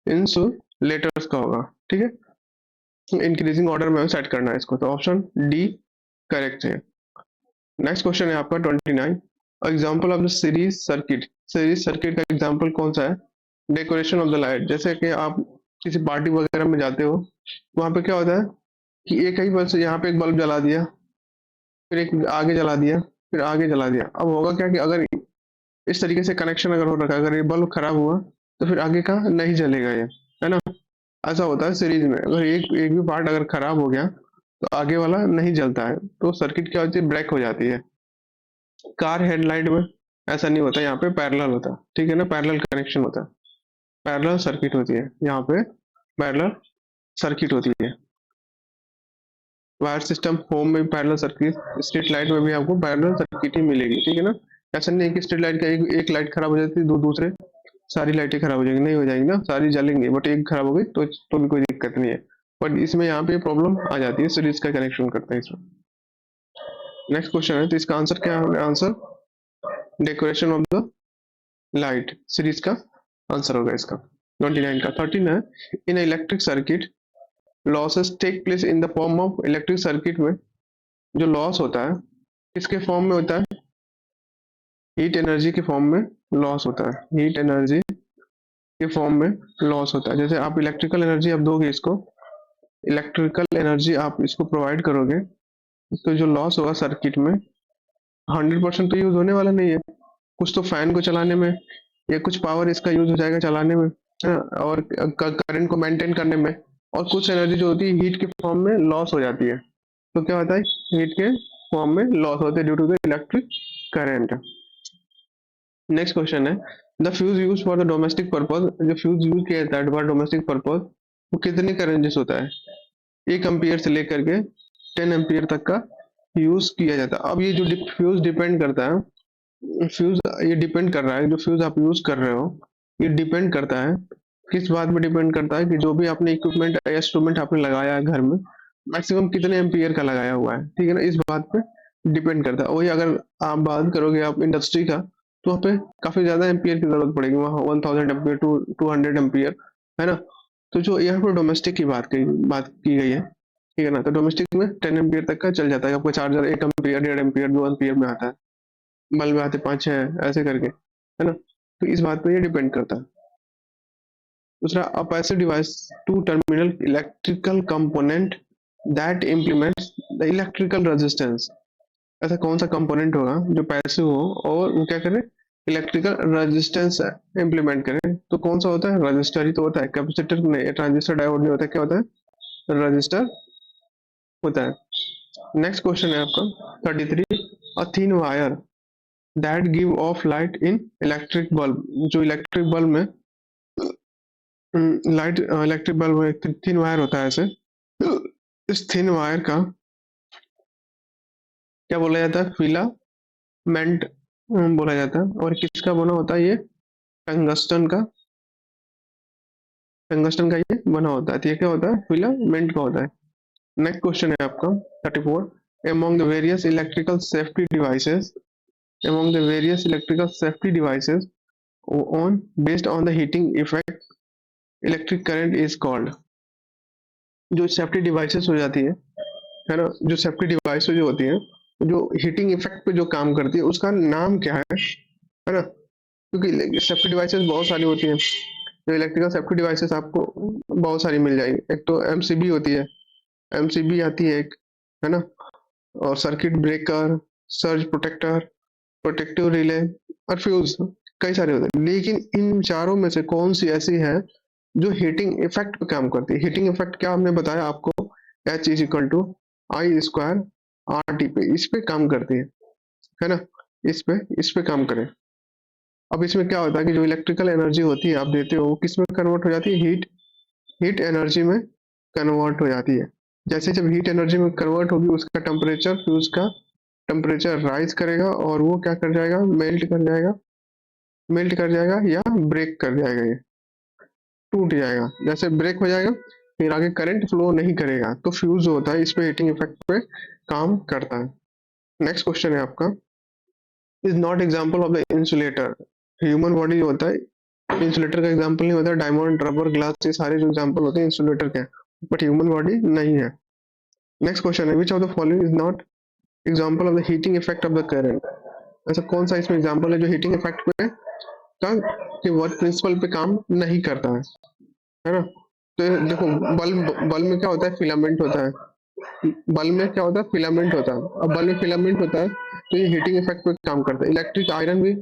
इंसुलेटर्स का होगा, ठीक है। इंक्रीजिंग ऑर्डर में सेट करना है इसको, तो ऑप्शन डी करेक्ट है। नेक्स्ट क्वेश्चन है आपका 29, example of the series circuit, series circuit का एग्जांपल कौन सा है, डेकोरेशन ऑफ द लाइट। जैसे कि आप किसी पार्टी वगैरह में जाते हो, वहां पे क्या होता है कि एक ही बल्ब, यहाँ पे एक बल्ब जला दिया, फिर एक आगे जला दिया, फिर आगे जला दिया। अब होगा क्या कि अगर इस तरीके से कनेक्शन अगर हो रखा है, अगर ये बल्ब खराब हुआ तो फिर आगे का नहीं जलेगा ये, है ना। ऐसा होता है सीरीज में, अगर एक एक भी पार्ट अगर खराब हो गया तो आगे वाला नहीं जलता है, तो सर्किट क्या होती है, ब्रेक हो जाती है। कार हेडलाइट में ऐसा नहीं होता, यहाँ पे पैरेलल होता है, ठीक है ना, पैरेलल कनेक्शन होता है, पैरेलल सर्किट होती है यहाँ पे, पैरेलल सर्किट होती है। वायर सिस्टम होम में पैरेलल सर्किट, स्ट्रीट लाइट में भी आपको पैरेलल सर्किट ही मिलेगी, ठीक है ना। ऐसा नहीं है कि स्ट्रीट लाइट का एक लाइट खराब हो जाती है, दूसरे सारी लाइटें खराब हो जाएंगी, नहीं हो जाएंगी ना, सारी जलेंगी, बट एक खराब हो गई तो भी कोई दिक्कत नहीं है। बट इसमें यहाँ पे प्रॉब्लम आ जाती है, सीरीज का कनेक्शन करता है इसमें। नेक्स्ट क्वेश्चन है, तो इसका आंसर क्या है, answer decoration of the light, series का आंसर होगा इसका। 29 का 13 है, in electric circuit losses take place in the form of, electric circuit में जो लॉस होता है किसके फॉर्म में होता है, हीट एनर्जी के फॉर्म में लॉस होता है, हीट एनर्जी के फॉर्म में लॉस होता है। जैसे आप इलेक्ट्रिकल एनर्जी आप दोगे इसको, इलेक्ट्रिकल एनर्जी आप इसको प्रोवाइड करोगे, तो जो लॉस होगा सर्किट में 100% तो यूज होने वाला नहीं है, कुछ तो फैन को चलाने में या कुछ पावर इसका यूज हो जाएगा चलाने में, है ना, और करंट को मेंटेन करने में, और कुछ एनर्जी जो होती है हीट के फॉर्म में लॉस हो जाती है। तो क्या होता है, हीट के फॉर्म में लॉस होते हैं due to the electric current. Next question है, the fuse use for the domestic purpose, जो फ्यूज यूज किया जाता है फॉर डोमेस्टिक पर्पज वो कितने करंट होता है, 1 एम्पियर से लेकर के 10 एम्पियर तक का यूज किया जाता है। अब ये जो फ्यूज डिपेंड करता है, फ्यूज ये डिपेंड कर रहा है, जो फ्यूज आप यूज कर रहे हो ये डिपेंड करता है किस बात पे डिपेंड करता है, कि जो भी आपने इक्विपमेंट या इंस्ट्रूमेंट आपने लगाया है घर में मैक्सिमम कितने एम्पियर का लगाया हुआ है, ठीक है ना, इस बात पे डिपेंड करता है। वही अगर आप बात करोगे आप इंडस्ट्री का, तो वहाँ पे काफी ज्यादा एम्पियर की जरूरत पड़ेगी, वहाँ 1000 एम्पियर टू 200 एम्पियर, है ना। तो जो यहाँ पर डोमेस्टिक की बात की गई है, ठीक है ना, तो डोमेस्टिक में 10 एम्पियर तक का चल जाता है। आपका चार्जर 1 एम्पियर, 1.5 एम्पियर, 2 एम्पियर में आता है, बल्ब में आते 5 6 ऐसे करके, है ना। तो इस बात पे ये डिपेंड करता है। दूसरा, a passive device two terminal electrical component that implements the electrical resistance. ऐसा कौन सा कंपोनेंट होगा जो पैसिव हो और वो क्या करे, इलेक्ट्रिकल रेजिस्टेंस इम्प्लीमेंट करे। तो कौन सा होता है, रजिस्टर ही तो होता है, कैपेसिटर नहीं, ट्रांजिस्टर, डायोड नहीं होता, क्या होता है, रजिस्टर होता है। नेक्स्ट क्वेश्चन है आपका 33, a thin wire that give of light in electric bulb. जो इलेक्ट्रिक बल्ब में लाइट, इलेक्ट्रिक बल्ब में एक थिन वायर होता है ऐसे, इस थिन वायर का क्या बोला जाता है, फिलामेंट बोला जाता है। और किसका बना होता है ये, टंगस्टन का, टंगस्टन का ये बना होता है। तो ये क्या होता है, फिलामेंट का होता है। नेक्स्ट क्वेश्चन है आपका 34, among the various electrical safety devices, among the various electrical safety devices on based on the heating effect electric current is called। जो सेफ्टी डिवाइसेस हो जाती है ना, जो सेफ्टी डिवाइस जो होती है, जो हीटिंग इफेक्ट पे जो काम करती है, उसका नाम क्या है ना। क्योंकि सेफ्टी डिवाइसेस बहुत सारी होती हैं, तो इलेक्ट्रिकल सेफ्टी डिवाइसेस आपको बहुत सारी मिल जाएगी। एक तो एमसीबी होती है, एमसीबी आती है एक, है ना, और circuit breaker, surge protector, protective relay और फ्यूज, कई सारे होते हैं। लेकिन इन चारों में से कौन सी ऐसी है जो हीटिंग इफेक्ट पे काम करती है। हीटिंग इफेक्ट क्या हमने बताया आपको, H is equal to I square R T पे, इस पे काम करती है ना, इस पे काम करे। अब इसमें क्या होता है कि जो इलेक्ट्रिकल एनर्जी होती है आप देते हो, वो किस में कन्वर्ट हो जाती है, हीट एनर्जी में कन्वर्ट हो जाती है। जैसे जब हीट एनर्जी में कन्वर्ट होगी, उसका टेम्परेचर, फ्यूज का टेम्परेचर राइज करेगा और वो क्या कर जाएगा, मेल्ट कर जाएगा या ब्रेक कर जाएगा, ये टूट जाएगा। जैसे ब्रेक हो जाएगा, फिर आगे करंट फ्लो नहीं करेगा, तो फ्यूज होता है, इस पे हीटिंग इफेक्ट पे काम करता है। नेक्स्ट क्वेश्चन है आपका, is not example of the insulator. Human body जो होता है इंसुलेटर का एग्जाम्पल नहीं होता है, डायमंड, रबर, ग्लास, ये सारे जो एग्जाम्पल होते हैं इंसुलेटर के, बट ह्यूमन बॉडी नहीं है। नेक्स्ट क्वेश्चन है, which of the following is not example of the heating effect of the current. ऐसा कौन सा इसमें एग्जाम्पल है जो हीटिंग इफेक्ट पे का कि वर्क प्रिंसिपल पे काम नहीं करता है ना। तो ये देखो, बल्ब में क्या होता है, फिलामेंट होता है, बल्ब में क्या होता है, फिलामेंट होता है। अब बल्ब में फिलामेंट होता है तो ये हीटिंग इफेक्ट पे काम करता है। इलेक्ट्रिक आयरन भी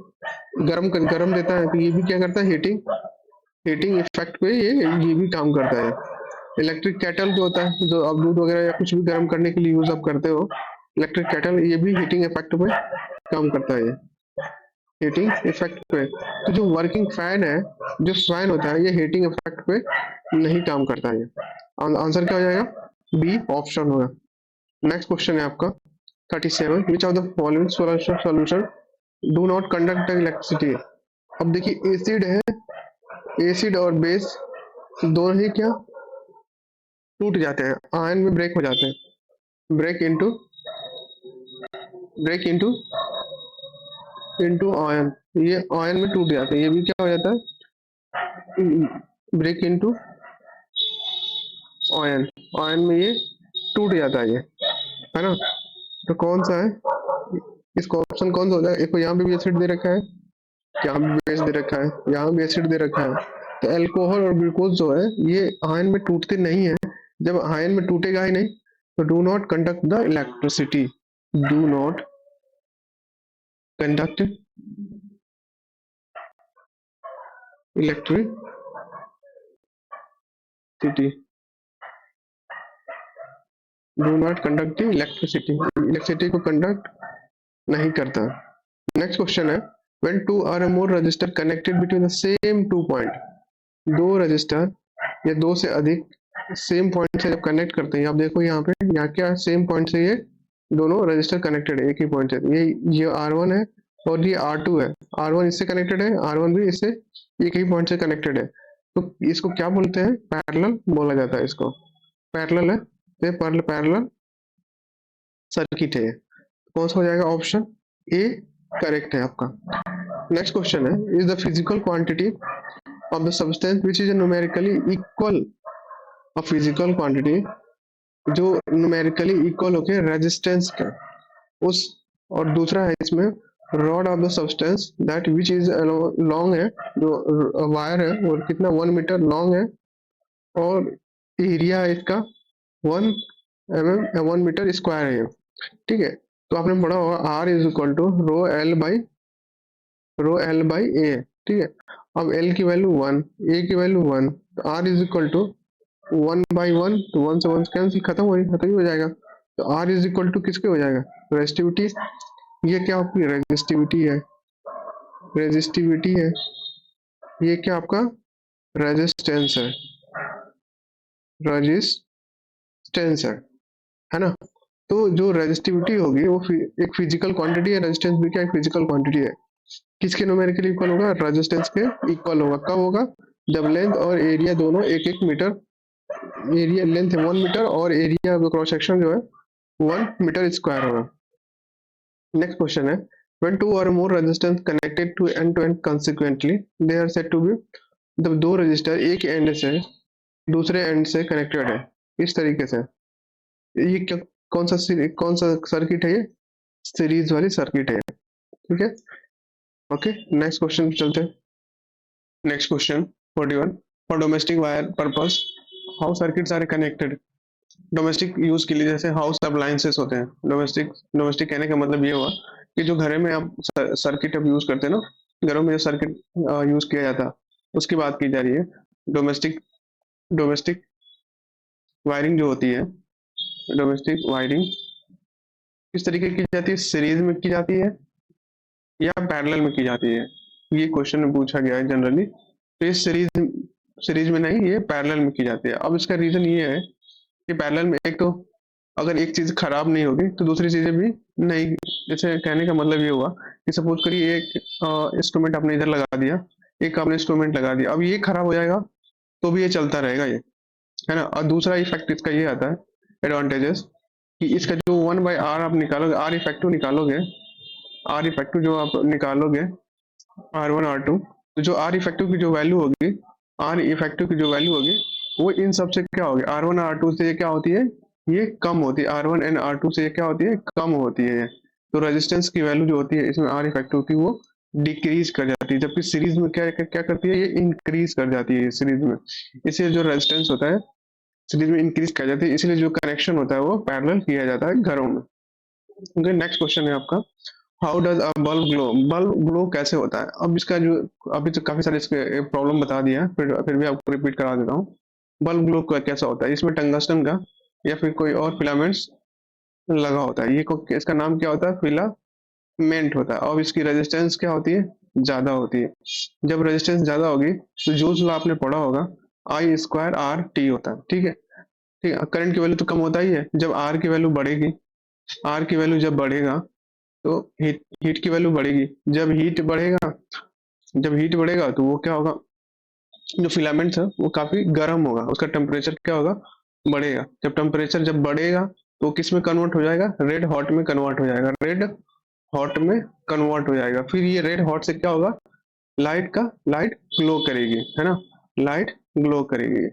गर्म देता है, तो ये भी क्या करता है, हीटिंग इफेक्ट पे ये भी काम करता है। इलेक्ट्रिक केटल जो होता है, जो आप दूध वगैरह या कुछ भी गर्म करने के लिए यूज आप करते हो, इलेक्ट्रिक केटल, ये भी हीटिंग इफेक्ट पे काम करता है, हीटिंग इफेक्ट पे। तो जो वर्किंग फैन है, जो फैन होता है, ये हीटिंग इफेक्ट पे नहीं काम करता है। आंसर क्या हो जाएगा, बी ऑप्शन होगा। नेक्स्ट क्वेश्चन है आपका 37, विच of the following solution do not conduct electricity. अब देखिए एसिड है, एसिड और बेस दोनों ही क्या टूट जाते हैं, आयन में ब्रेक हो जाते हैं, ब्रेक इनटू आयन, ये आयन में टूट जाते हैं। ये भी क्या हो जाता है, ब्रेक इनटू आयन, आयन में ये टूट जाता है, ये है ना। तो कौन सा है, इसका ऑप्शन कौन सा हो जाएगा। एक तो यहाँ पे भी एसिड दे रखा है, यहाँ भी बेस दे रखा है, यहाँ भी एसिड दे रखा है। तो अल्कोहल और ग्लूकोज जो है ये आयन में टूटते नहीं है। जब आयन में टूटेगा ही नहीं, तो do not conduct the electricity, do not conduct electricity, do not conduct electricity, electricity को कंडक्ट नहीं करता। नेक्स्ट क्वेश्चन है, when two or more resistor connected between the same two point, दो रजिस्टर या दो से अधिक सेम पॉइंट से जब कनेक्ट करते हैं, आप देखो यहाँ पे, यहाँ क्या सेम पॉइंट से ये दोनों रजिस्टर कनेक्टेड है, एक ही पॉइंट से। ये R1 है और ये R2 है, R1 इससे कनेक्टेड है, R1 भी इससे एक ही पॉइंट से कनेक्टेड है। तो इसको क्या बोलते हैं, पैरेलल बोला जाता है, इसको पैरेलल है। से पैरेलल सर्किट है। कौन सा हो जाएगा? ऑप्शन ए करेक्ट है आपका। नेक्स्ट क्वेश्चन है, is the physical quantity of the substance which is numerically equal, a physical quantity जो न्यूमेरिकली इक्वल होके रेजिस्टेंस का उस, और दूसरा है इसमें rod of the substance that which is long है, जो वायर है वो कितना 1 मीटर लॉन्ग है, और एरिया है इसका 1 मीटर स्क्वायर है। ठीक है, तो आपने पढ़ा होगा R is equal to rho L by A. ठीक है, अब एल की वैल्यू 1, ए की वैल्यू 1, तो आर इज इक्वल टू 1/1, तो 1 से 1 कैंसिल, खत्म ही हो जाएगा। तो आर इज इक्वल टू किसके हो जाएगा? रेजिस्टिविटी। ये क्या आपकी रेजिस्टिविटी है? रेजिस्टिविटी है। ये क्या आपका? रेजिस्टेंस है, रेजिस्टेंस है ना। तो जो रेजिस्टिविटी होगी वो एक फिजिकल क्वांटिटी है, रेजिस्टेंस भी क्या एक फिजिकल क्वांटिटी है। किसके न्यूमेरिकली इक्वल होगा? रेजिस्टेंस के इक्वल होगा। कब होगा? जब लेंथ और एरिया दोनों 1-1 मीटर, एरिया लेंथ है 1 मीटर और एरिया क्रॉस सेक्शन जो है 1 मीटर स्क्वायर होगा। नेक्स्ट क्वेश्चन है, when two or more resistance connected to end consequently they are said to be, जब दो रजिस्टर एक एंड से दूसरे एंड से कनेक्टेड है इस तरीके से, ये क्या, कौन सा सर्किट है? ये सीरीज वाली सर्किट है। ठीक है, ओके नेक्स्ट क्वेश्चन चलते हैं। Next question 41, for domestic wire purpose how circuits are connected. Domestic use के लिए जैसे हाउस अप्लायंसेस होते हैं, डोमेस्टिक डोमेस्टिक कहने का मतलब ये हुआ कि जो घर में आप सर्किट अब यूज करते हैं ना, घरों में जो सर्किट यूज किया जाता है उसकी बात की जा रही है। डोमेस्टिक डोमेस्टिक वायरिंग जो होती है, डोमेस्टिक वायरिंग किस तरीके की जाती है? सीरीज में की जाती है या पैरेलल में की जाती है? ये क्वेश्चन में पूछा गया है जनरली। तो ये सीरीज में नहीं, ये पैरेलल में की जाती है। अब इसका रीजन ये है कि पैरेलल में एक तो अगर एक चीज खराब नहीं होगी तो दूसरी चीजें भी नहीं, जैसे कहने का मतलब ये हुआ कि सपोज करिए एक इंस्ट्रूमेंट आपने इधर लगा दिया, एक आपने इंस्ट्रूमेंट लगा दिया, अब ये खराब हो जाएगा तो भी ये चलता रहेगा, ये है ना। और दूसरा इफेक्ट इसका ये आता है, एडवांटेजेस, कि इसका जो 1/r आप निकालोगे, आर इफेक्टिव निकालोगे, आर इफेक्टिव जो आप निकालोगे R1 R2, तो जो आर इफेक्टिव की जो वैल्यू होगी, आर इफेक्टिव की जो वैल्यू होगी वो इन सब से क्या होगी? R1 R2 से ये क्या होती है? ये कम होती है। R1 एंड R2 से ये क्या होती है? कम होती है। तो रेजिस्टेंस की वैल्यू जो होती है इसमें आर इफेक्टिव की वो डिक्रीज कर जाती है, जबकि सीरीज में क्या क्या करती है? ये इंक्रीज कर जाती है सीरीज में। इसलिए जो रेजिस्टेंस होता है सीरीज में इंक्रीज कर जाती है, इसलिए जो कनेक्शन होता है वो पैरेलल किया जाता है घरों में। ओके नेक्स्ट क्वेश्चन है आपका, how does a bulb glow. Bulb glow कैसे होता है? अब इसका जो, अभी तो काफी सारे इसके प्रॉब्लम बता दिया है, फिर भी आपको रिपीट करा देता हूँ। बल्ब ग्लो कैसा होता है? इसमें टंगस्टन का या फिर कोई और फिलामेंट्स लगा होता है। इसका नाम क्या होता है? फिलामेंट होता है। और इसकी रेजिस्टेंस क्या होती है? ज्यादा होती है। जब रेजिस्टेंस ज्यादा होगी तो जूल्स लॉ आपने पढ़ा होगा, I²R T होता है। ठीक है, ठीक है। करंट की वैल्यू तो कम होता ही है जब आर की वैल्यू बढ़ेगी, आर की वैल्यू जब बढ़ेगा तो हीट की वैल्यू बढ़ेगी। जब हीट बढ़ेगा, तो वो क्या होगा? जो फिलामेंट्स है वो काफी गर्म होगा, उसका टेम्परेचर क्या होगा? बढ़ेगा। जब बढ़ेगा तो किस में कन्वर्ट हो जाएगा? रेड हॉट में कन्वर्ट हो जाएगा, रेड हॉट में कन्वर्ट हो जाएगा। फिर ये रेड हॉट से क्या होगा? लाइट ग्लो करेगी, है ना। लाइट ग्लो करेगी,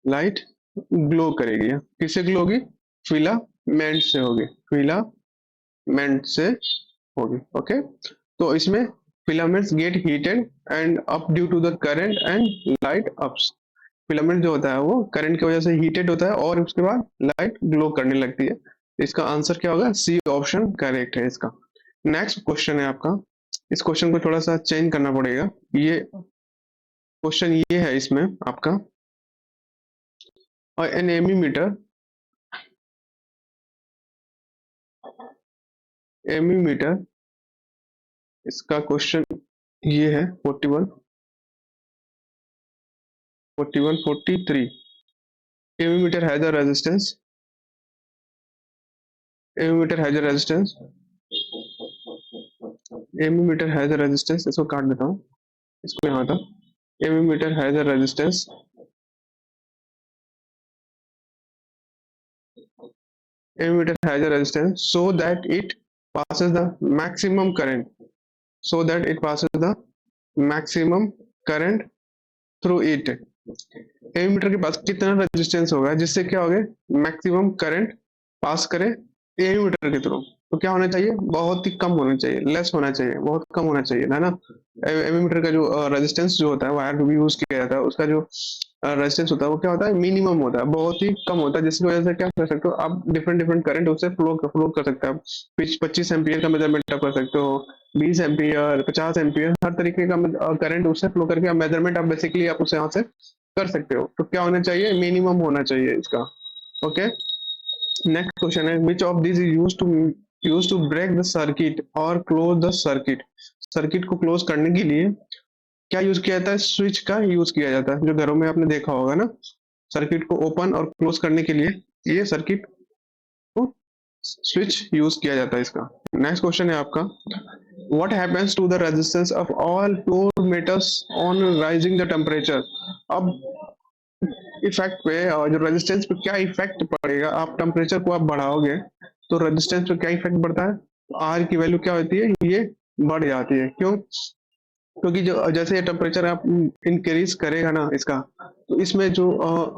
लाइट ग्लो करेगी। किससे ग्लो होगी? फिलामेंट से होगी, फिलामेंट से होगी। ओके, तो इसमें filaments get heated and up due to the current and light ups. Filament जो होता है वो करंट की वजह से हीटेड होता है और उसके बाद लाइट ग्लो करने लगती है। इसका आंसर क्या होगा? सी ऑप्शन करेक्ट है इसका। नेक्स्ट क्वेश्चन है आपका, इस क्वेश्चन को थोड़ा सा चेंज करना पड़ेगा। ये क्वेश्चन ये है इसमें आपका, एन एमीमीटर, एमीमीटर, इसका क्वेश्चन ये है 41, 43। Ammeter has a resistance, ammeter has a resistance, ammeter has a resistance. इसको काट देता हूँ, इसको यहाँ था। Ammeter has a resistance Ammeter has a resistance so that it passes the maximum current, so that it passes the maximum current through it. Ammeter के पास कितना रेजिस्टेंस होगा जिससे क्या होगा, मैक्सिमम करंट पास करे एमीटर के थ्रू। तो क्या होना चाहिए, बहुत ही कम होना चाहिए, लेस होना चाहिए, बहुत कम होना चाहिए, है ना। एमीटर का जो रेजिस्टेंस जो होता है वायर भी यूज किया जाता है, उसका जो रेजिस्टेंस होता है वो क्या होता है, मिनिमम होता है, बहुत ही कम होता है, जिसकी वजह से क्या कर सकते हो आप, डिफरेंट डिफरेंट करंट उससे फ्लो कर सकते हो आप। 25 एम्पियर का मेजरमेंट आप कर सकते हो, 20 एम्पियर, 50 एम्पियर, हर तरीके का करंट उससे फ्लो करके आप मेजरमेंट आप बेसिकली आप उसे यहाँ से कर सकते हो। तो क्या होना चाहिए, मिनिमम होना चाहिए इसका। ओके, नेक्स्ट क्वेश्चन है, which of this is use to break the circuit और क्लोज द सर्किट। सर्किट को क्लोज करने के लिए क्या यूज किया जाता है, स्विच का यूज किया जाता है, जो घरों में आपने देखा होगा ना, सर्किट को ओपन और क्लोज करने के लिए ये सर्किट को स्विच यूज किया जाता है इसका। नेक्स्ट क्वेश्चन है आपका, what happens to the resistance of all pure metals on rising the temperature। अब इफेक्ट पे और जो रेजिस्टेंस पे क्या इफेक्ट पड़ेगा, आप टेम्परेचर को आप बढ़ाओगे तो रेजिस्टेंस पे क्या इफेक्ट पड़ता है, आर की वैल्यू क्या होती है, ये बढ़ जाती है। क्यों, क्योंकि जो जैसे ये टेम्परेचर आप इंक्रीज करेगा ना इसका, तो इसमें जो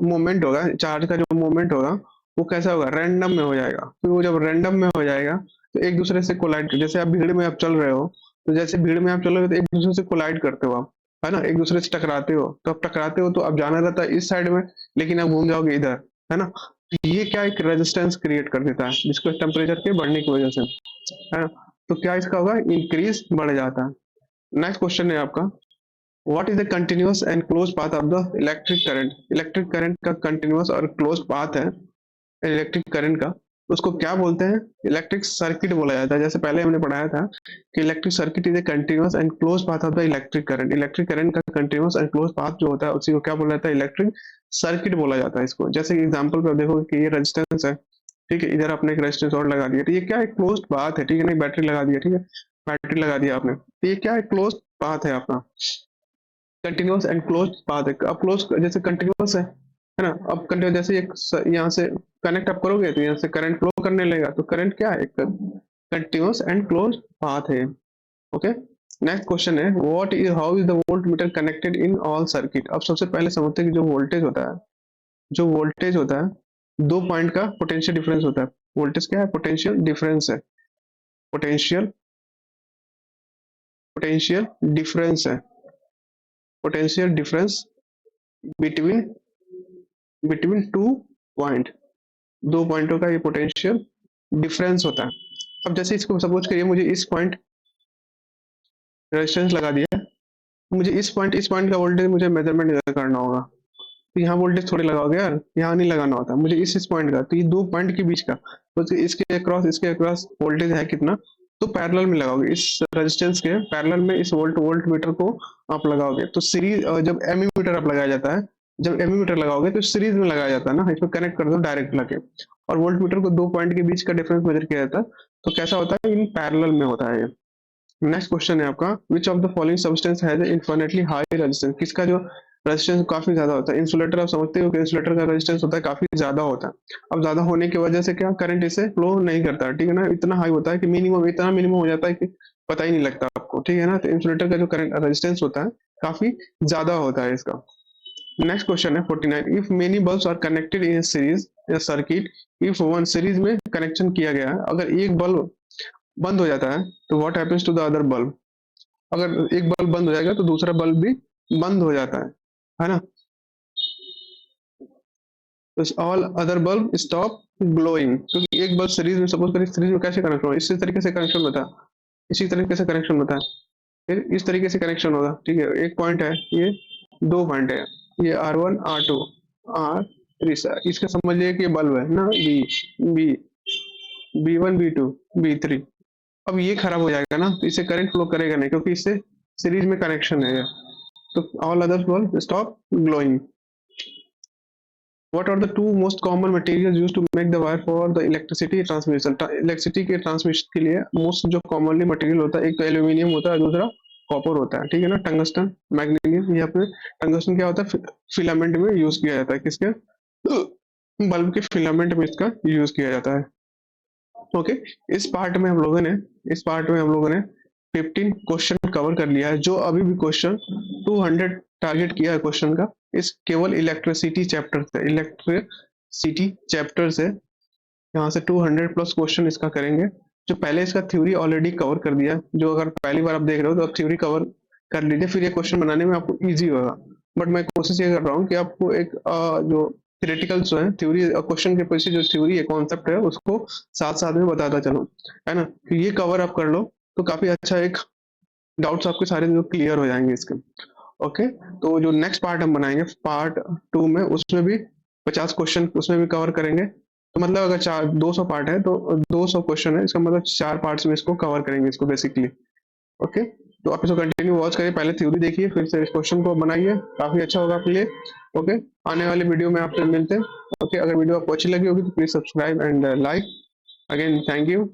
मोमेंट होगा, चार्ज का जो मोमेंट होगा वो कैसा होगा, रैंडम में हो जाएगा। तो वो जब रैंडम में हो जाएगा तो एक दूसरे से कोलाइड, जैसे आप भीड़ में आप चल रहे हो, तो जैसे भीड़ में आप चल रहे हो तो एक दूसरे से कोलाइड करते हो आप, है ना, एक दूसरे से टकराते हो। तो आप टकराते हो तो आप जाना रहता है इस साइड में, लेकिन आप घूम जाओगे इधर, है ना। तो ये क्या एक रेजिस्टेंस क्रिएट कर देता है, जिसको टेम्परेचर के बढ़ने की वजह से, है ना। तो क्या इसका होगा, इंक्रीज बढ़ जाता है। नेक्स्ट क्वेश्चन है आपका, what is the continuous and close path of the electric current. Electric current का कंटिन्यूअस और क्लोज पाथ है इलेक्ट्रिक करंट का, उसको क्या बोलते हैं, इलेक्ट्रिक सर्किट बोला जाता है। जैसे पहले हमने पढ़ाया था कि electric circuit is a continuous and close path of the electric current. Electric current का कंटिन्यूअस एंड क्लोज पाथ जो होता है उसी को क्या बोला जाता है, इलेक्ट्रिक सर्किट बोला जाता है इसको। जैसे एग्जाम्पल पे देखोगे कि ये रेजिस्टेंस है, ठीक है, इधर आपने एक रेजिस्टेंस और लगा दिया, तो ये क्या है, क्लोज पाथ है, ठीक है, नहीं बैटरी लगा दिया, ठीक है, बैटरी लगा दिया आपने, तो ये क्या है, क्लोज पाथ है आपका, कंटिन्यूअस एंड क्लोज पाथ है। अब क्लोज जैसे कंटिन्यूअस है ना, अब कंटिन्यूअस जैसे यहाँ से कनेक्ट आप करोगे तो यहाँ से करंट फ्लो करने लगेगा, तो करंट क्या है, कंटिन्यूअस एंड क्लोज पाथ है। ओके, नेक्स्ट क्वेश्चन है, what is how is the volt meter connected in all circuit. अब सबसे पहले समझते हैं कि जो वोल्टेज होता है, जो वोल्टेज होता है 2 पॉइंट का पोटेंशियल डिफरेंस होता है। वोल्टेज क्या है, पोटेंशियल डिफरेंस है, पोटेंशियल पोटेंशियल डिफरेंस है, potential difference between between 2 point, 2 पॉइंटों का ये पोटेंशियल डिफरेंस होता है। अब जैसे इसको सपोज करिए मुझे इस पॉइंट रेजिस्टेंस लगा दिया, मुझे इस पॉइंट का वोल्टेज मुझे मेजरमेंट करना होगा, तो यहाँ वोल्टेज थोड़ी लगाओगे यार, यहाँ नहीं लगाना होता मुझे, इस पॉइंट का, तो ये 2 पॉइंट के बीच का, तो इसके अक्रॉस वोल्टेज है कितना, तो पैरेलल में लगाओगे, इस रेजिस्टेंस के पैरेलल में इस वोल्ट मीटर को आप लगाओगे। तो सीरीज जब एमीमीटर आप लगाया जाता है, जब एमीमीटर लगाओगे तो सीरीज में लगाया जाता है ना, इसमें कनेक्ट कर दो डायरेक्ट लगे, और वोल्ट मीटर को 2 पॉइंट के बीच का डिफरेंस मेजर किया जाता है, तो कैसा होता है, इन पैरेलल में होता है। नेक्स्ट क्वेश्चन है आपका, which of the following substance has infinitely high resistance. किसका जो रेजिस्टेंस काफी ज्यादा होता है, इंसुलेटर आप समझते हो कि इंसुलेटर का रेजिस्टेंस होता है काफी ज्यादा होता है। अब ज्यादा होने की वजह से क्या करंट इसे फ्लो नहीं करता, ठीक है ना, इतना हाई होता है कि मिनिमम, इतना मिनिमम हो जाता है कि पता ही नहीं लगता आपको, ठीक है ना। तो इंसुलेटर का जो करंट रेजिस्टेंस होता है काफी ज्यादा होता है इसका। नेक्स्ट क्वेश्चन है 49, if many bulbs are connected in series circuit, if one series में कनेक्शन किया गया है, अगर एक बल्ब बंद हो जाता है तो what happens to the other bulb. अगर एक बल्ब बंद हो जाएगा तो दूसरा बल्ब भी बंद हो जाता है ना। तो all other bulb stop glowing, क्योंकि एक बल्ब सीरीज में, सपोज करिए सीरीज में कैसे कनेक्शन होगा, इसी तरीके से कनेक्शन होता है, इसी तरीके से कनेक्शन होता है, फिर इस तरीके से कनेक्शन होगा, ठीक है, एक पॉइंट है, ये 2 पॉइंट है, ये R1 R2 R3, इसका समझ लिया कि ये बल्ब है ना, बी B1 B2 B3। अब ये खराब हो जाएगा ना, तो इससे करंट फ्लो करेगा नहीं, क्योंकि इससे सीरीज में कनेक्शन है ये। तो all others bulb stop glowing. What are the two most common materials used to make the wire for the electricity transmission? Electricity के ट्रांसमिशन के लिए मोस्ट जो कॉमनली मटेरियल होता है, एक तो एल्यूमिनियम होता है, दूसरा कॉपर होता है, ठीक है ना, टंगस्टन, मैग्नीशियम। ये अपने टंगस्टन क्या होता है, फिलामेंट में यूज किया जाता है, किसके, बल्ब के फिलामेंट में इसका यूज किया जाता है। ओके, इस पार्ट में हम लोगों ने 15 क्वेश्चन कवर कर लिया है। जो अभी भी क्वेश्चन 200 टारगेट किया है क्वेश्चन का, इस केवल इलेक्ट्रिसिटी चैप्टर से यहाँ से 200 प्लस क्वेश्चन इसका करेंगे। जो पहले इसका थ्योरी ऑलरेडी कवर कर दिया, जो अगर पहली बार आप देख रहे हो तो आप थ्योरी कवर कर लीजिए, फिर ये क्वेश्चन बनाने में आपको इजी होगा। बट मैं कोशिश ये कर रहा हूँ कि आपको एक जो थ्योरेटिकल जो है थ्योरी क्वेश्चन के पीछे जो थ्योरी है कॉन्सेप्ट है उसको साथ साथ में बताता चलो, है ना। तो ये कवर आप कर लो तो काफी अच्छा एक डाउट्स आपके सारे जो क्लियर हो जाएंगे इसके। ओके, तो जो नेक्स्ट पार्ट हम बनाएंगे पार्ट 2 में, उसमें भी 50 क्वेश्चन उसमें भी कवर करेंगे। तो मतलब अगर 200 पार्ट है तो 200 क्वेश्चन है, इसका मतलब 4 पार्ट्स में इसको कवर करेंगे इसको बेसिकली। ओके, तो आप इसको कंटिन्यू वॉच करिए, पहले थ्योरी देखिए फिर से इस क्वेश्चन को बनाइए, काफी अच्छा होगा आपके लिए। ओके, आने वाले वीडियो में आपसे मिलते हैं। ओके, अगर वीडियो आपको अच्छी लगी होगी तो please subscribe and like. Again thank you.